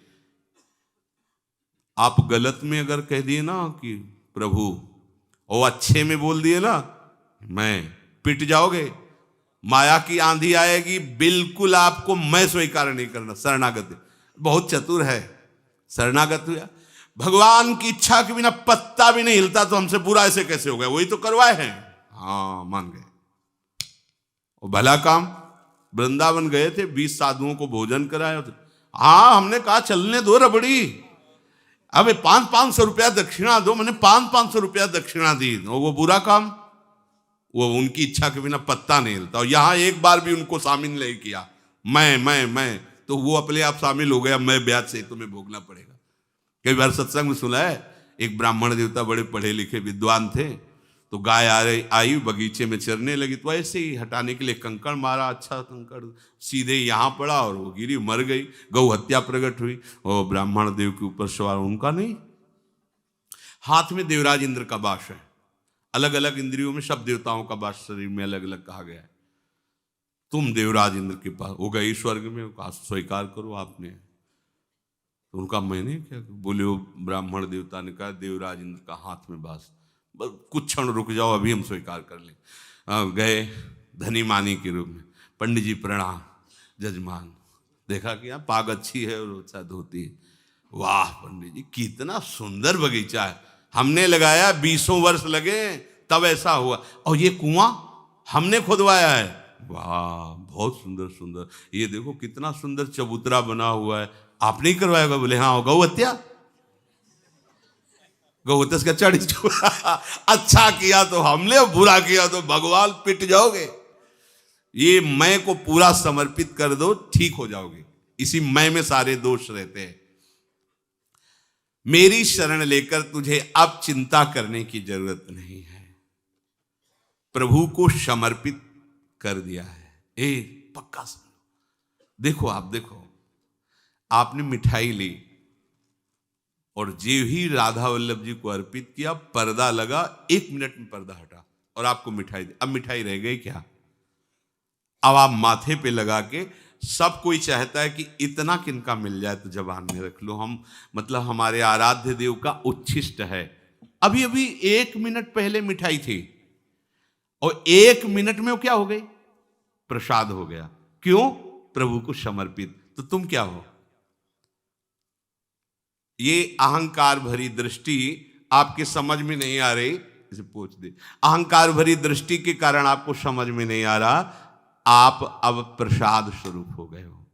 आप गलत में अगर कह दिए ना कि प्रभु, और अच्छे में बोल दिए ना, मैं पिट जाओगे। माया की आंधी आएगी, बिल्कुल आपको मैं स्वीकार नहीं करना, शरणागत। बहुत चतुर है, शरणागत हुआ, भगवान की इच्छा के बिना पत्ता भी नहीं हिलता, तो हमसे बुरा ऐसे कैसे हो गया, वही तो करवाए हैं। हाँ, मान गए। और भला काम, वृंदावन गए थे, 20 साधुओं को भोजन कराया था। हाँ, हमने कहा चलने दो रबड़ी, अबे 500-500 रुपया दक्षिणा दो, मैंने 500-500 रुपया दक्षिणा दी। वो बुरा काम, वो उनकी इच्छा के बिना पत्ता नहीं हिलता। और यहां एक बार भी उनको शामिल नहीं किया, मैं तो वो अपने आप शामिल हो गया, मैं ब्याज से तुम्हें भोगना पड़ेगा। कई बार सत्संग में सुना है, एक ब्राह्मण देवता बड़े पढ़े लिखे विद्वान थे, तो गाय आई बगीचे में चरने लगी, तो ऐसे ही हटाने के लिए कंकड़ मारा, अच्छा कंकड़ सीधे यहाँ पड़ा और वो गिरी, मर गई। गौ हत्या प्रकट हुई, और ब्राह्मण देव के ऊपर सवार, उनका नहीं, हाथ में देवराज इंद्र का वास है। अलग अलग इंद्रियों में सब देवताओं का वास शरीर में अलग अलग कहा गया है। तुम देवराज इंद्र के पास वो गई स्वर्ग में, कहा स्वीकार करो आपने। तो उनका मैंने क्या, बोले वो ब्राह्मण देवता ने कहा देवराज इंद्र का हाथ में वास, बस कुछ क्षण रुक जाओ, अभी हम स्वीकार कर लें। गए धनी मानी के रूप में, पंडित जी प्रणाम, जजमान देखा कि यहाँ पाग अच्छी है और अच्छा धोती है। वाह पंडित जी, कितना सुंदर बगीचा है, हमने लगाया 20 वर्ष लगे तब ऐसा हुआ, और ये कुआं हमने खुदवाया है। वाह बहुत सुंदर सुंदर, ये देखो कितना सुंदर चबूतरा बना हुआ है, आपने ही करवाया होगा। बोले हाँ, गौ हत्या, गौ हत्या का चढ़ अच्छा किया तो हमने, और बुरा किया तो भगवान, पिट जाओगे। ये मैं को पूरा समर्पित कर दो, ठीक हो जाओगे। इसी मैं में सारे दोष रहते हैं। मेरी शरण लेकर तुझे अब चिंता करने की जरूरत नहीं है, प्रभु को समर्पित कर दिया है। पक्का समझो। देखो आप, देखो आपने मिठाई ली और जो ही राधा वल्लभ जी को अर्पित किया, पर्दा लगा, 1 मिनट में पर्दा हटा और आपको मिठाई दी। अब मिठाई रह गई क्या? अब आप माथे पे लगा के, सब कोई चाहता है कि इतना किनका मिल जाए तो जबान में रख लो, हम मतलब हमारे आराध्य देव का उच्छिष्ट है। अभी अभी 1 मिनट पहले मिठाई थी और 1 मिनट में वो क्या हो गई? प्रसाद हो गया। क्यों? प्रभु को समर्पित। तो तुम क्या हो? ये अहंकार भरी दृष्टि आपके समझ में नहीं आ रही, इसे पूछ दे। अहंकार भरी दृष्टि के कारण आपको समझ में नहीं आ रहा, आप अब प्रसाद स्वरूप हो गए हो।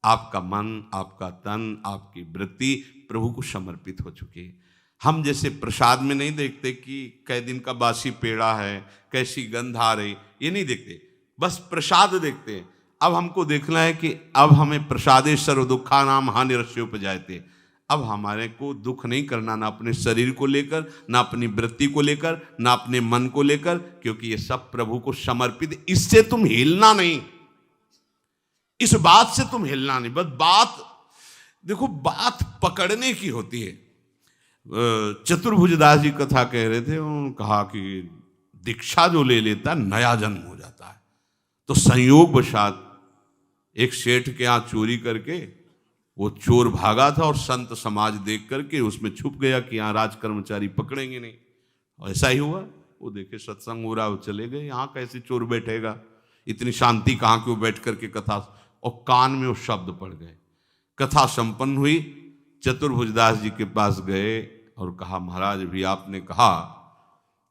आपका मन, आपका तन, आपकी वृत्ति प्रभु को समर्पित हो चुकी है। हम जैसे प्रसाद में नहीं देखते कि कै दिन का बासी पेड़ा है, कैसी गंध आ रही, ये नहीं देखते, बस प्रसाद देखते हैं। अब हमको देखना है कि अब हमें प्रसादे सर्व दुखा नाम हानिरस्योपजायते। अब हमारे को दुख नहीं करना, ना अपने शरीर को लेकर, ना अपनी वृत्ति को लेकर, ना अपने मन को लेकर, क्योंकि ये सब प्रभु को समर्पित। इससे तुम हिलना नहीं, इस बात से तुम हिलना नहीं। बस बात देखो, बात पकड़ने की होती है। चतुर्भुजदास जी कथा कह रहे थे, उन्होंने कहा कि दीक्षा जो ले लेता नया जन्म हो जाता है। तो संयोग वशात एक सेठ के यहाँ चोरी करके वो चोर भागा था और संत समाज देख करके उसमें छुप गया कि यहाँ राज कर्मचारी पकड़ेंगे नहीं। और ऐसा ही हुआ, वो देखे सत्संग हो रहा, वो चले गए। यहाँ कैसे चोर बैठेगा, इतनी शांति कहाँ क्यों बैठ करके कथा, और कान में वो शब्द पड़ गए। कथा संपन्न हुई, चतुर्भुजदास जी के पास गए और कहा महाराज भी आपने कहा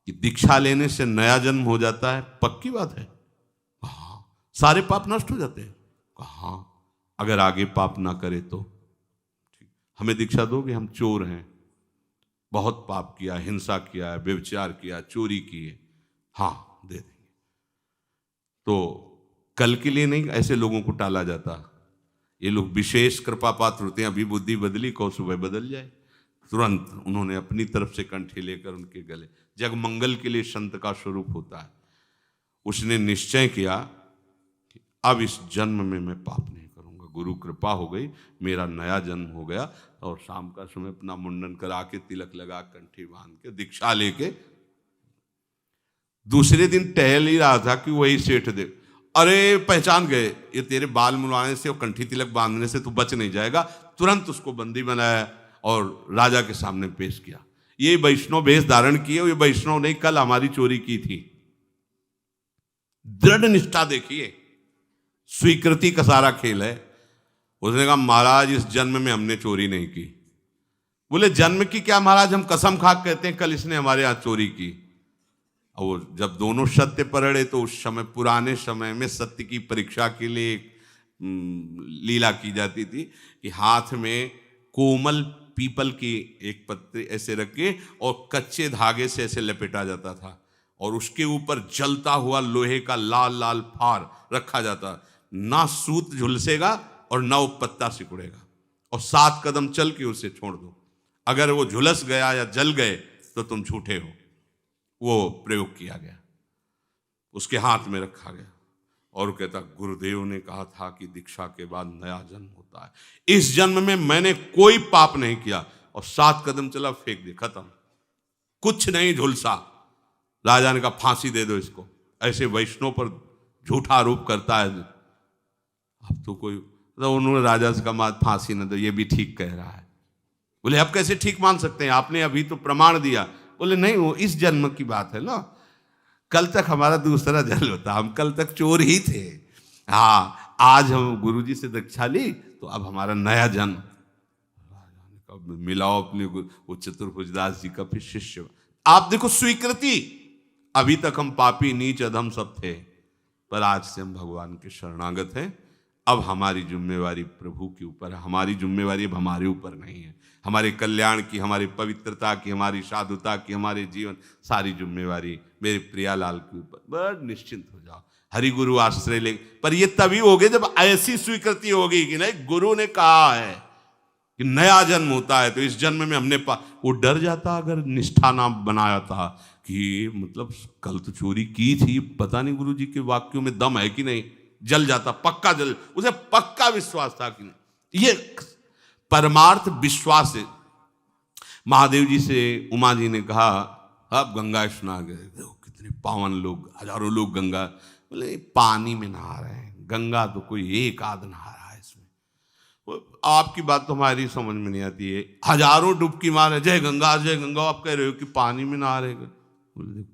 कि दीक्षा लेने से नया जन्म हो जाता है, पक्की बात है? हाँ। सारे पाप नष्ट हो जाते हैं? हाँ। अगर आगे पाप ना करे तो ठीक, हमें दीक्षा दोगे? हम चोर हैं, बहुत पाप किया, हिंसा किया है, व्यभिचार किया, चोरी की है। हाँ दे देंगे। तो कल के लिए नहीं ऐसे लोगों को टाला जाता। ये लोग विशेष कृपा पात्र होते हैं। अभी बुद्धि बदली, कौ सुबह बदल जाए। तुरंत उन्होंने अपनी तरफ से कंठी लेकर उनके गले, जग मंगल के लिए संत का स्वरूप होता है। उसने निश्चय किया कि अब इस जन्म में मैं पाप नहीं करूंगा। गुरु कृपा हो गई, मेरा नया जन्म हो गया। और शाम का समय अपना मुंडन करा के, तिलक लगा, कंठी बांध के, दीक्षा लेके दूसरे दिन टहल ही रहा था कि वही सेठ दे, अरे पहचान गए, ये तेरे बाल मुलाने से और कंठी तिलक बांधने से तू बच नहीं जाएगा। तुरंत उसको बंदी बनाया और राजा के सामने पेश किया। ये वैष्णव वेश धारण किए, ये वैष्णव नहीं, कल हमारी चोरी की थी। दृढ़ निष्ठा देखिए, स्वीकृति का सारा खेल है। उसने कहा महाराज इस जन्म में हमने चोरी नहीं की। बोले जन्म की क्या महाराज, हम कसम खा कहते हैं कल इसने हमारे यहाँ चोरी की। और जब दोनों सत्य पर अड़े तो उस समय, पुराने समय में सत्य की परीक्षा के लिए एक लीला की जाती थी कि हाथ में कोमल पीपल की एक पत्ते ऐसे रख के और कच्चे धागे से ऐसे लपेटा जाता था और उसके ऊपर जलता हुआ लोहे का लाल लाल फार रखा जाता। ना सूत झुलसेगा और ना वो पत्ता सिकुड़ेगा, और 7 कदम चल के उसे छोड़ दो। अगर वो झुलस गया या जल गए तो तुम झूठे हो। वो प्रयोग किया गया, उसके हाथ में रखा गया और कहता गुरुदेव ने कहा था कि दीक्षा के बाद नया जन्म होता है। इस जन्म में मैंने कोई पाप नहीं किया, और 7 कदम चला, फेंक दे, खत्म, कुछ नहीं झुलसा। राजा ने कहा फांसी दे दो इसको, ऐसे वैष्णव पर झूठा आरोप करता है। अब तो कोई, तो उन्होंने राजा से कहा फांसी न दो, ये भी ठीक कह रहा है। बोले अब कैसे ठीक मान सकते हैं, आपने अभी तो प्रमाण दिया। बोले नहीं, वो इस जन्म की बात है ना, कल तक हमारा दूसरा जन्म होता, हम कल तक चोर ही थे। हाँ, आज हम गुरुजी से दीक्षा ली तो अब हमारा नया जन्म। मिलाओ अपने वो चतुर्भुजदास जी का फिर शिष्य। आप देखो स्वीकृति, अभी तक हम पापी नीच अधम सब थे, पर आज से हम भगवान के शरणागत हैं। अब हमारी जिम्मेवारी प्रभु के ऊपर है, हमारी जिम्मेवारी अब हमारे ऊपर नहीं है। हमारे कल्याण की, हमारी पवित्रता की, हमारी साधुता की, हमारे जीवन सारी जिम्मेवारी मेरे प्रियालाल के ऊपर। बड़ निश्चिंत हो जाओ, हरि गुरु आश्रय ले। पर ये तभी होगे जब ऐसी स्वीकृति होगी कि नहीं, गुरु ने कहा है कि नया जन्म होता है, तो इस जन्म में हमने वो डर जाता अगर निष्ठा ना बनाया था कि मतलब कल तो चोरी की थी, पता नहीं गुरु जी के वाक्यों में दम है कि नहीं, जल जाता, पक्का जल, उसे पक्का विश्वास था कि नहीं। ये परमार्थ विश्वास है। महादेव जी से उमा जी ने कहा अब गंगा स्नान गए, देखो कितने पावन लोग, हजारों लोग गंगा, बोले पानी में नहा रहे हैं, गंगा तो कोई एक आध नहा रहा है इसमें। आपकी बात तो हमारी समझ में नहीं आती है, हजारों डुबकी मारे जय गंगा जय गंगा, आप कह रहे हो कि पानी में नहा रहे। बोले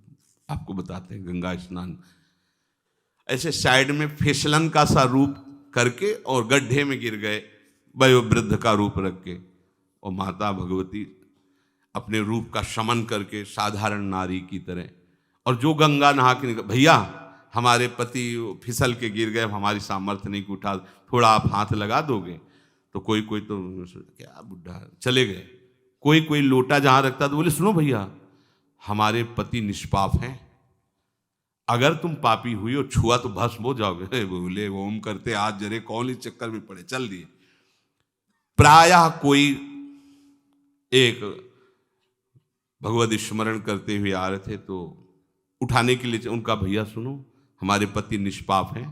आपको बताते हैं गंगा स्नान ऐसे साइड में फिसलन का सा रूप करके और गड्ढे में गिर गए, वयोवृद्ध का रूप रख के, और माता भगवती अपने रूप का शमन करके साधारण नारी की तरह, और जो गंगा नहा के निकल, भैया हमारे पति फिसल के गिर गए, हमारी सामर्थ्य नहीं कि उठा, थोड़ा आप हाथ लगा दोगे। तो कोई कोई तो क्या बुढ़ा, चले गए। कोई कोई लोटा जहां रखता तो बोले सुनो भैया, हमारे पति निष्पाप हैं, अगर तुम पापी हुई और छुआ तो भस्म हो जाओगे। बोले ओम करते हाथ जरे, कौन इस चक्कर में पड़े, चल दिए। प्रायः कोई एक भगवत स्मरण करते हुए आ रहे थे, तो उठाने के लिए उनका भैया सुनो हमारे पति निष्पाप हैं,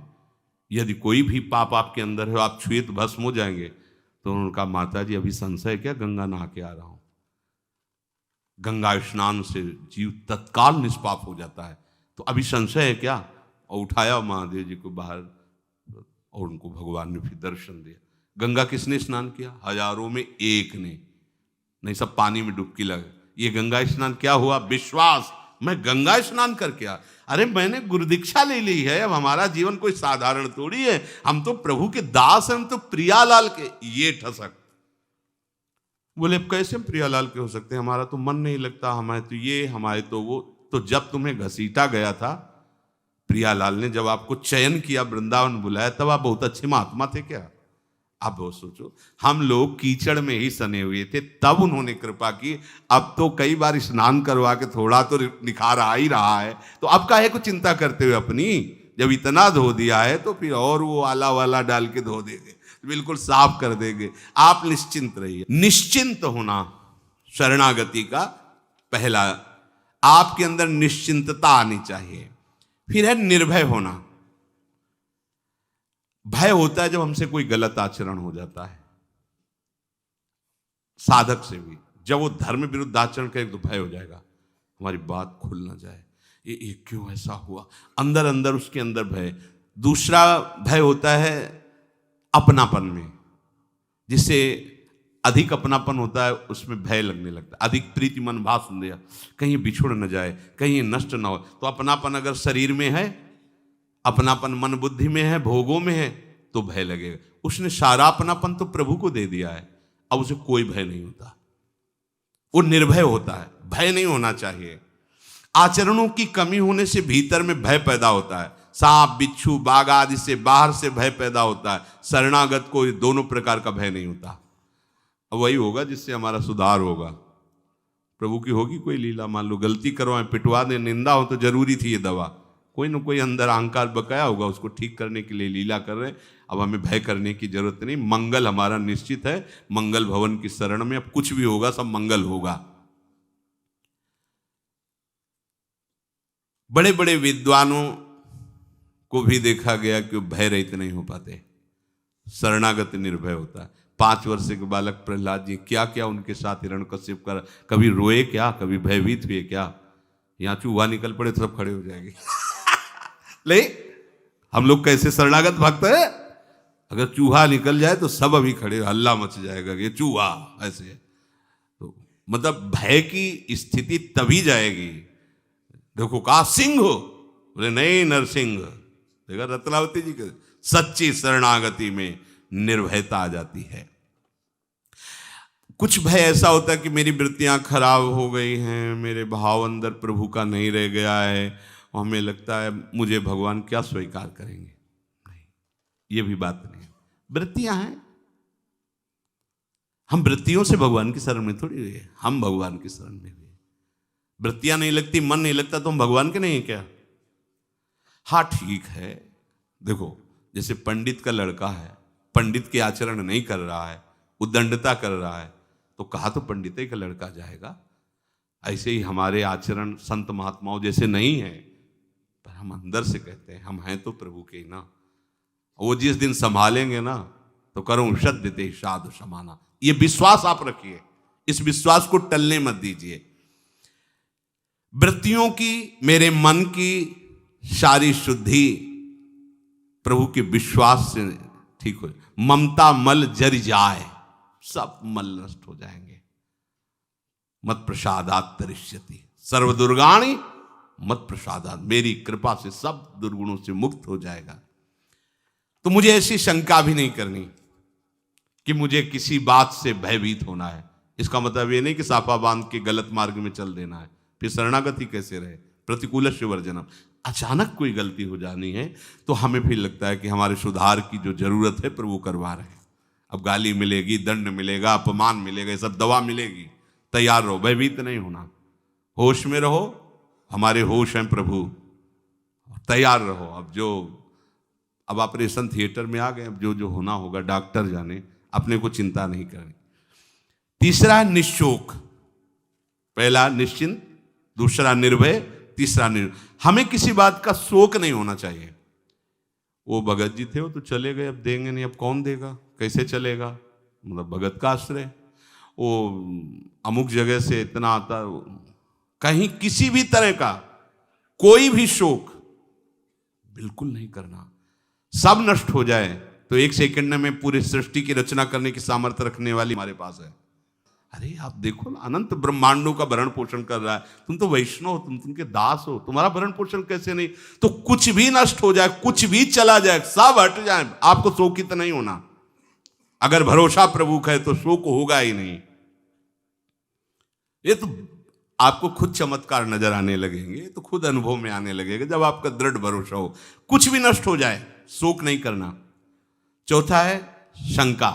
यदि कोई भी पाप आपके अंदर है आप छुए तो भस्म हो जाएंगे। तो उनका माता जी अभी संशय क्या, गंगा नहा के आ रहा हूं। गंगा स्नान से जीव तत्काल निष्पाप हो जाता है, तो अभी संशय है क्या। और उठाया महादेव जी को बाहर, और उनको भगवान ने फिर दर्शन दिया। गंगा किसने स्नान किया, हजारों में एक ने, नहीं सब पानी में डुबकी लगे। ये गंगा स्नान क्या हुआ, विश्वास, मैं गंगा स्नान करके आ, अरे मैंने गुरु दीक्षा ले ली है, अब हमारा जीवन कोई साधारण थोड़ी है, हम तो प्रभु के दास हैं, हम तो प्रियालाल के। ये ठसक, बोले अब कैसे हम प्रियालाल के हो सकते हैं, हमारा तो मन नहीं लगता, हमारे तो ये, हमारे तो वो। तो जब तुम्हें घसीटा गया था प्रियालाल ने, जब आपको चयन किया, वृंदावन बुलाया, तब आप बहुत अच्छे महात्मा थे क्या। अब वो सोचो, हम लोग कीचड़ में ही सने हुए थे, तब उन्होंने कृपा की। अब तो कई बार स्नान करवा के थोड़ा तो निखार आ ही रहा है, तो अब काहे को चिंता करते हुए अपनी, जब इतना धो दिया है तो फिर और वो आला वाला डाल के धो देंगे, बिल्कुल साफ कर देंगे। आप निश्चिंत रहिए। निश्चिंत होना शरणागति का पहला, आपके अंदर निश्चिंतता आनी चाहिए। फिर है निर्भय होना। भय होता है जब हमसे कोई गलत आचरण हो जाता है, साधक से भी, जब वो धर्म विरुद्ध आचरण करे तो भय हो जाएगा, हमारी बात खुल ना जाए, ये क्यों ऐसा हुआ, अंदर अंदर उसके अंदर भय। दूसरा भय होता है अपनापन में, जिससे अधिक अपनापन होता है उसमें भय लगने लगता है। अधिक प्रीति मन भाव सुन लिया, कहीं बिछुड़ न जाए, कहीं नष्ट ना हो। तो अपनापन अगर शरीर में है अपनापन मन बुद्धि में है, भोगों में है, तो भय लगेगा। उसने सारा अपनापन तो प्रभु को दे दिया है, अब उसे कोई भय नहीं होता, वो निर्भय होता है। भय नहीं होना चाहिए। आचरणों की कमी होने से भीतर में भय पैदा होता है। सांप, बिच्छू, बाघ आदि से बाहर से भय पैदा होता है। शरणागत को दोनों प्रकार का भय नहीं होता। अब वही होगा जिससे हमारा सुधार होगा। प्रभु की होगी कोई लीला, मान लो गलती करवाएं, पिटवा दें, निंदा हो, तो जरूरी थी ये दवा। कोई ना कोई अंदर अहंकार बकाया होगा, उसको ठीक करने के लिए लीला कर रहे हैं। अब हमें भय करने की जरूरत नहीं। मंगल हमारा निश्चित है। मंगल भवन की शरण में अब कुछ भी होगा सब मंगल होगा। बड़े बड़े विद्वानों को भी देखा गया कि भय रहित नहीं हो पाते, शरणागत निर्भय होता है। 5 वर्ष के बालक प्रहलाद जी, क्या क्या उनके साथ हिरण्यकश्यप कर, कभी रोए क्या, कभी भयभीत हुए क्या? यहां चूहा निकल पड़े तो सब खड़े हो जाएंगे। ले हम लोग कैसे शरणागत भक्त है, अगर चूहा निकल जाए तो सब अभी खड़े, हल्ला मच जाएगा कि चूहा ऐसे। तो मतलब भय की स्थिति तभी जाएगी। देखो कहा सिंह हो, बोले नहीं नरसिंह। देखा रत्नावती जी के सच्ची शरणागति में निर्भयता आ जाती है। कुछ भय ऐसा होता है कि मेरी वृत्तियां खराब हो गई हैं, मेरे भाव अंदर प्रभु का नहीं रह गया है, और हमें लगता है मुझे भगवान क्या स्वीकार करेंगे। नहीं, ये भी बात नहीं है। वृत्तियां हैं, हम वृत्तियों से भगवान की शरण में थोड़ी हुए, हम भगवान की शरण में हुए। वृत्तियां नहीं लगती, मन नहीं लगता, तो हम भगवान के नहीं है क्या? हाँ ठीक है। देखो जैसे पंडित का लड़का है, पंडित के आचरण नहीं कर रहा है, उद्दंडता कर रहा है, तो कहा तो पंडित का लड़का जाएगा। ऐसे ही हमारे आचरण संत महात्माओं जैसे नहीं है, पर हम अंदर से कहते हैं हम हैं तो प्रभु के ही ना। वो जिस दिन संभालेंगे ना तो करो शद्यते साधु समाना। ये विश्वास आप रखिए, इस विश्वास को टलने मत दीजिए। वृत्तियों की, मेरे मन की सारी शुद्धि प्रभु के विश्वास से ठीक हो। ममता मल जर जाए, सब मल नष्ट हो जाएंगे। मत प्रसादात तरिष्यति सर्व दुर्गाणि मत प्रसादात, मेरी कृपा से सब दुर्गुणों से मुक्त हो जाएगा। तो मुझे ऐसी शंका भी नहीं करनी कि मुझे किसी बात से भयभीत होना है। इसका मतलब ये नहीं कि साफा बांध के गलत मार्ग में चल देना है, फिर शरणागति कैसे रहे। प्रतिकूलस्य वर्जनम। अचानक कोई गलती हो जानी है तो हमें फिर लगता है कि हमारे सुधार की जो जरूरत है प्रभु करवा रहे हैं। अब गाली मिलेगी, दंड मिलेगा, अपमान मिलेगा, ये सब दवा मिलेगी, तैयार रहो, भयभीत नहीं होना, होश में रहो। हमारे होश हैं प्रभु, तैयार रहो। अब ऑपरेशन थिएटर में आ गए, अब जो होना होगा डॉक्टर जाने, अपने को चिंता नहीं करनी। तीसरा निश्चोक, पहला निश्चिंत, दूसरा निर्भय, तीसरा निर्भय। हमें किसी बात का शोक नहीं होना चाहिए। वो भगत जी थे, वो तो चले गए, अब देंगे नहीं, अब कौन देगा, कैसे चलेगा, मतलब भगत का आश्रय। वो अमुक जगह से इतना आता, कहीं किसी भी तरह का कोई भी शोक बिल्कुल नहीं करना। सब नष्ट हो जाए तो 1 सेकंड में पूरी सृष्टि की रचना करने की सामर्थ्य रखने वाली हमारे पास है। अरे आप देखो ना, अनंत ब्रह्मांडों का भरण पोषण कर रहा है। तुम तो वैष्णव हो, तुम तुमके दास हो, तुम्हारा भरण पोषण कैसे नहीं? तो कुछ भी नष्ट हो जाए, कुछ भी चला जाए, सब हट जाए, आपको शोकित नहीं होना। अगर भरोसा प्रभु का है तो शोक होगा ही नहीं। ये तो आपको खुद चमत्कार नजर आने लगेंगे, तो खुद अनुभव में आने लगेगा जब आपका दृढ़ भरोसा हो। कुछ भी नष्ट हो जाए, शोक नहीं करना। चौथा है शंका,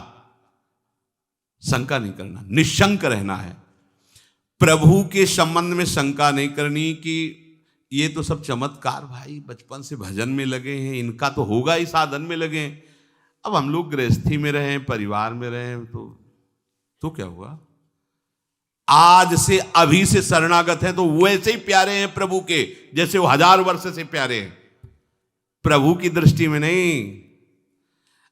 शंका नहीं करना, निशंक रहना है। प्रभु के संबंध में शंका नहीं करनी कि ये तो सब चमत्कार भाई बचपन से भजन में लगे हैं, इनका तो होगा ही, साधन में लगे हैं। अब हम लोग गृहस्थी में रहे, परिवार में रहे, तो क्या हुआ? आज से अभी से शरणागत हैं तो वैसे ही प्यारे हैं प्रभु के जैसे वो 1000 वर्ष से प्यारे हैं। प्रभु की दृष्टि में नहीं।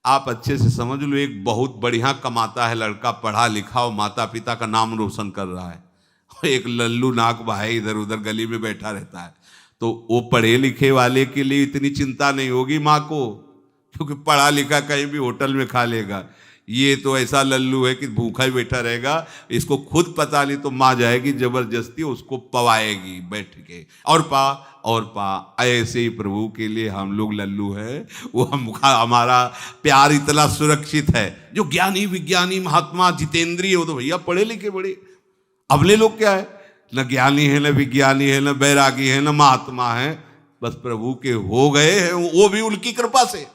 आप अच्छे से समझ लो, एक बहुत बढ़िया कमाता है लड़का, पढ़ा लिखा और माता पिता का नाम रोशन कर रहा है, एक लल्लू नाक भाई इधर उधर गली में बैठा रहता है, तो वो पढ़े लिखे वाले के लिए इतनी चिंता नहीं होगी माँ को, क्योंकि पढ़ा लिखा कहीं भी होटल में खा लेगा। ये तो ऐसा लल्लू है कि भूखा ही बैठा रहेगा, इसको खुद पता नहीं तो माँ जाएगी जबरदस्ती उसको पवाएगी बैठ के, और पा। ऐसे ही प्रभु के लिए हम लोग लल्लू है। वो हमारा प्यार इतना सुरक्षित है। जो ज्ञानी विज्ञानी महात्मा जितेंद्रिय वो तो भैया पढ़े लिखे बड़े, अबले लोग क्या है, न ज्ञानी है न विज्ञानी है न बैरागी है न महात्मा है, बस प्रभु के हो गए हैं, वो भी उनकी कृपा से।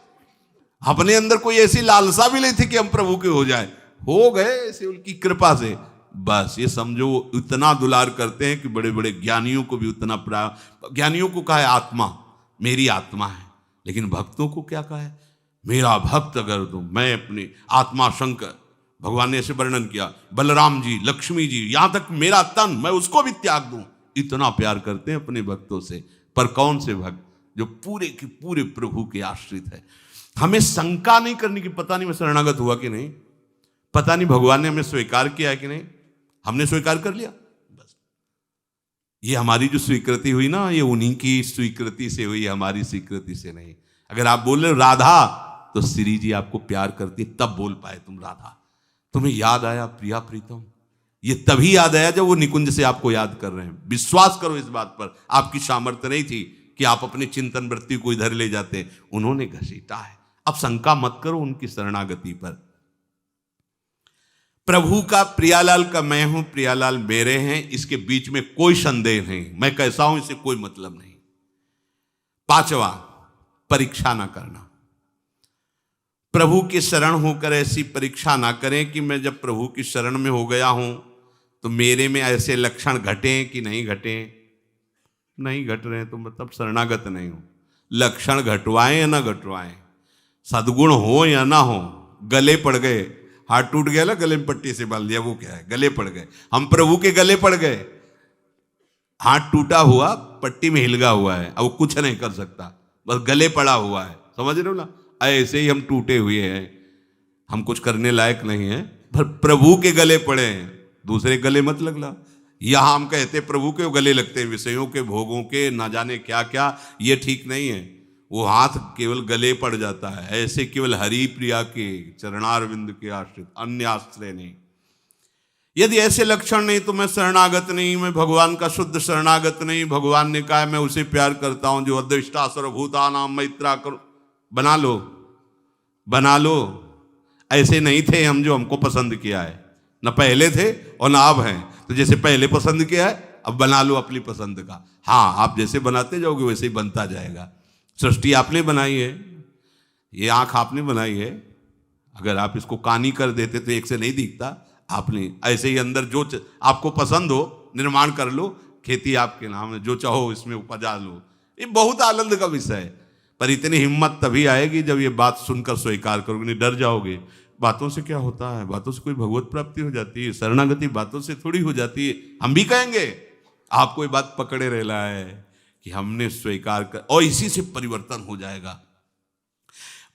अपने अंदर कोई ऐसी लालसा भी नहीं थी कि हम प्रभु के हो जाए, हो गए ऐसे उनकी कृपा से। बस ये समझो वो इतना दुलार करते हैं कि बड़े बड़े ज्ञानियों को भी उतना ज्ञानियों को कहा है आत्मा, मेरी आत्मा है, लेकिन भक्तों को क्या कहा है, मेरा भक्त अगर तुम, मैं अपनी आत्मा शंकर, भगवान ने ऐसे वर्णन किया, बलराम जी, लक्ष्मी जी, यहां तक मेरा तन मैं उसको भी त्याग दूं। इतना प्यार करते हैं अपने भक्तों से। पर कौन से भक्त, जो पूरे के पूरे प्रभु के आश्रित है। हमें शंका नहीं करनी कि पता नहीं मैं शरणागत हुआ कि नहीं, पता नहीं भगवान ने हमें स्वीकार किया है कि नहीं। हमने स्वीकार कर लिया, बस। ये हमारी जो स्वीकृति हुई ना, ये उन्हीं की स्वीकृति से हुई, हमारी स्वीकृति से नहीं। अगर आप बोल रहे राधा, तो श्री जी आपको प्यार करती तब बोल पाए तुम राधा। तुम्हें याद आया प्रिया प्रीतम, ये तभी याद आया जब वो निकुंज से आपको याद कर रहे हैं। विश्वास करो इस बात पर, आपकी सामर्थ्य नहीं थी कि आप अपनी चिंतन वृत्ति को इधर ले जाते, उन्होंने घसीटा है। अब शंका मत करो उनकी शरणागति पर। प्रभु का प्रियालाल का मैं हूं, प्रियालाल मेरे हैं, इसके बीच में कोई संदेह नहीं। मैं कैसा हूं इससे कोई मतलब नहीं। पांचवा, परीक्षा ना करना। प्रभु की शरण होकर ऐसी परीक्षा ना करें कि मैं जब प्रभु की शरण में हो गया हूं तो मेरे में ऐसे लक्षण घटें कि नहीं घटें। नहीं घट रहे तो मतलब शरणागत नहीं हो। लक्षण घटवाएं या ना घटवाएं, सद्गुण हो या ना हो, गले पड़ गए, हाथ टूट गया ना, गले में पट्टी से बांध दिया, वो क्या है, गले पड़ गए। हम प्रभु के गले पड़ गए, हाथ टूटा हुआ पट्टी में हिलगा हुआ है, अब वो कुछ नहीं कर सकता, बस गले पड़ा हुआ है। समझ रहे हो ना, ऐसे ही हम टूटे हुए हैं, हम कुछ करने लायक नहीं है, पर प्रभु के गले पड़े हैं। दूसरे गले मत लगला। यहां हम कहते प्रभु के गले लगते हैं, विषयों के, भोगों के, ना जाने क्या क्या, ये ठीक नहीं है। वो हाथ केवल गले पड़ जाता है, ऐसे केवल हरि प्रिया के चरणारविंद के आश्रित, अन्य आश्रय नहीं। यदि ऐसे लक्षण नहीं तो मैं शरणागत नहीं, मैं भगवान का शुद्ध शरणागत नहीं। भगवान ने कहा मैं उसे प्यार करता हूं जो अद्विष्टा सर्वभूतानां मैत्रा करो। बना लो, बना लो। ऐसे नहीं थे हम जो हमको पसंद किया है, न पहले थे और न अब हैं। तो जैसे पहले पसंद किया है, अब बना लो अपनी पसंद का। हाँ, आप जैसे बनाते जाओगे वैसे ही बनता जाएगा। सृष्टि आपने बनाई है, ये आंख आपने बनाई है, अगर आप इसको कानी कर देते तो एक से नहीं दिखता। आपने ऐसे ही अंदर जो आपको पसंद हो निर्माण कर लो, खेती आपके नाम है, जो चाहो इसमें उपजा लो। ये बहुत आनंद का विषय है। पर इतनी हिम्मत तभी आएगी जब ये बात सुनकर स्वीकार करोगे, नहीं डर जाओगे। बातों से क्या होता है, बातों से कोई भगवत प्राप्ति हो जाती है, शरणागति बातों से थोड़ी हो जाती है। हम भी कहेंगे, आपको ये बात पकड़े रहना है कि हमने स्वीकार कर, और इसी से परिवर्तन हो जाएगा।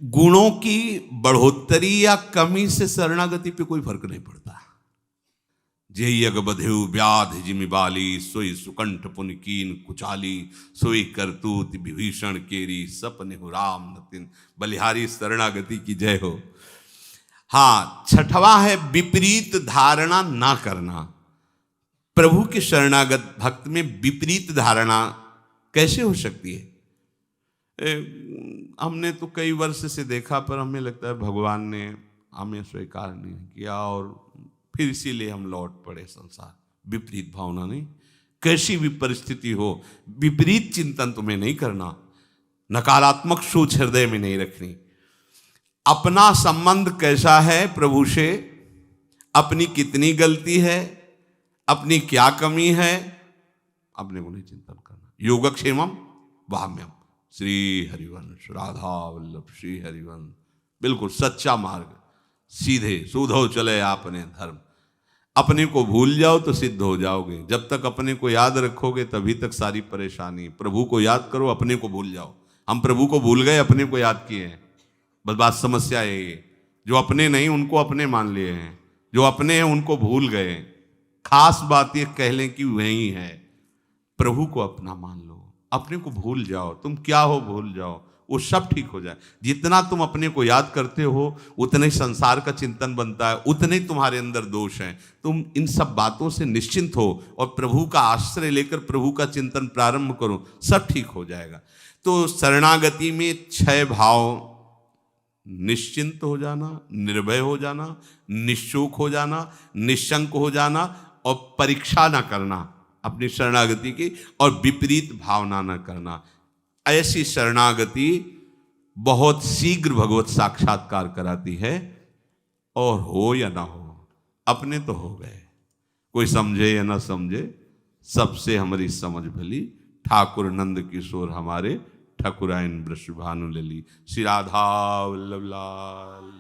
गुणों की बढ़ोतरी या कमी से शरणागति पे कोई फर्क नहीं पड़ता। जेहि अग बधेउ व्याधि जिमि बाली, सोई सुकंठ पुन कीन कुचाली, सोई करतूत विभीषण केरी, सपने हो राम नतिन। बलिहारी शरणागति की जय हो। हाँ, छठवां है विपरीत धारणा ना करना। प्रभु के शरणागत भक्त में विपरीत धारणा कैसे हो सकती है? हमने तो कई वर्ष से देखा, पर हमें लगता है भगवान ने हमें स्वीकार नहीं किया और फिर इसीलिए हम लौट पड़े संसार। विपरीत भावना नहीं, कैसी भी परिस्थिति हो विपरीत चिंतन तुम्हें नहीं करना, नकारात्मक सोच हृदय में नहीं रखनी। अपना संबंध कैसा है प्रभु से, अपनी कितनी गलती है, अपनी क्या कमी है, अपने को नहीं चिंतन करना। योगक्षेमम वाम्यम, श्री हरिवंश, राधा वल्लभ श्री हरिवंश, बिल्कुल सच्चा मार्ग, सीधे सूधो चले आपने धर्म। अपने को भूल जाओ तो सिद्ध हो जाओगे। जब तक अपने को याद रखोगे तभी तक सारी परेशानी। प्रभु को याद करो, अपने को भूल जाओ। हम प्रभु को भूल गए, अपने को याद किए हैं, बस बात समस्या है ये। जो अपने नहीं उनको अपने मान लिए हैं, जो अपने हैं उनको भूल गए। खास बात ये कह लें कि वही है, प्रभु को अपना मान लो, अपने को भूल जाओ। तुम क्या हो भूल जाओ, वो सब ठीक हो जाए। जितना तुम अपने को याद करते हो उतने ही संसार का चिंतन बनता है, उतने ही तुम्हारे अंदर दोष हैं। तुम इन सब बातों से निश्चिंत हो और प्रभु का आश्रय लेकर प्रभु का चिंतन प्रारंभ करो, सब ठीक हो जाएगा। तो शरणागति में 6 भाव: निश्चिंत हो जाना, निर्भय हो जाना, निश्चूक हो जाना, निशंक हो जाना और परीक्षा ना करना अपनी शरणागति की, और विपरीत भावना न करना। ऐसी शरणागति बहुत शीघ्र भगवत साक्षात्कार कराती है। और हो या ना हो, अपने तो हो गए, कोई समझे या ना समझे, सबसे हमारी समझ भली। ठाकुर नंद किशोर हमारे, ठकुराइन वृषभानु लली। श्री राधा वल्लभ लाल।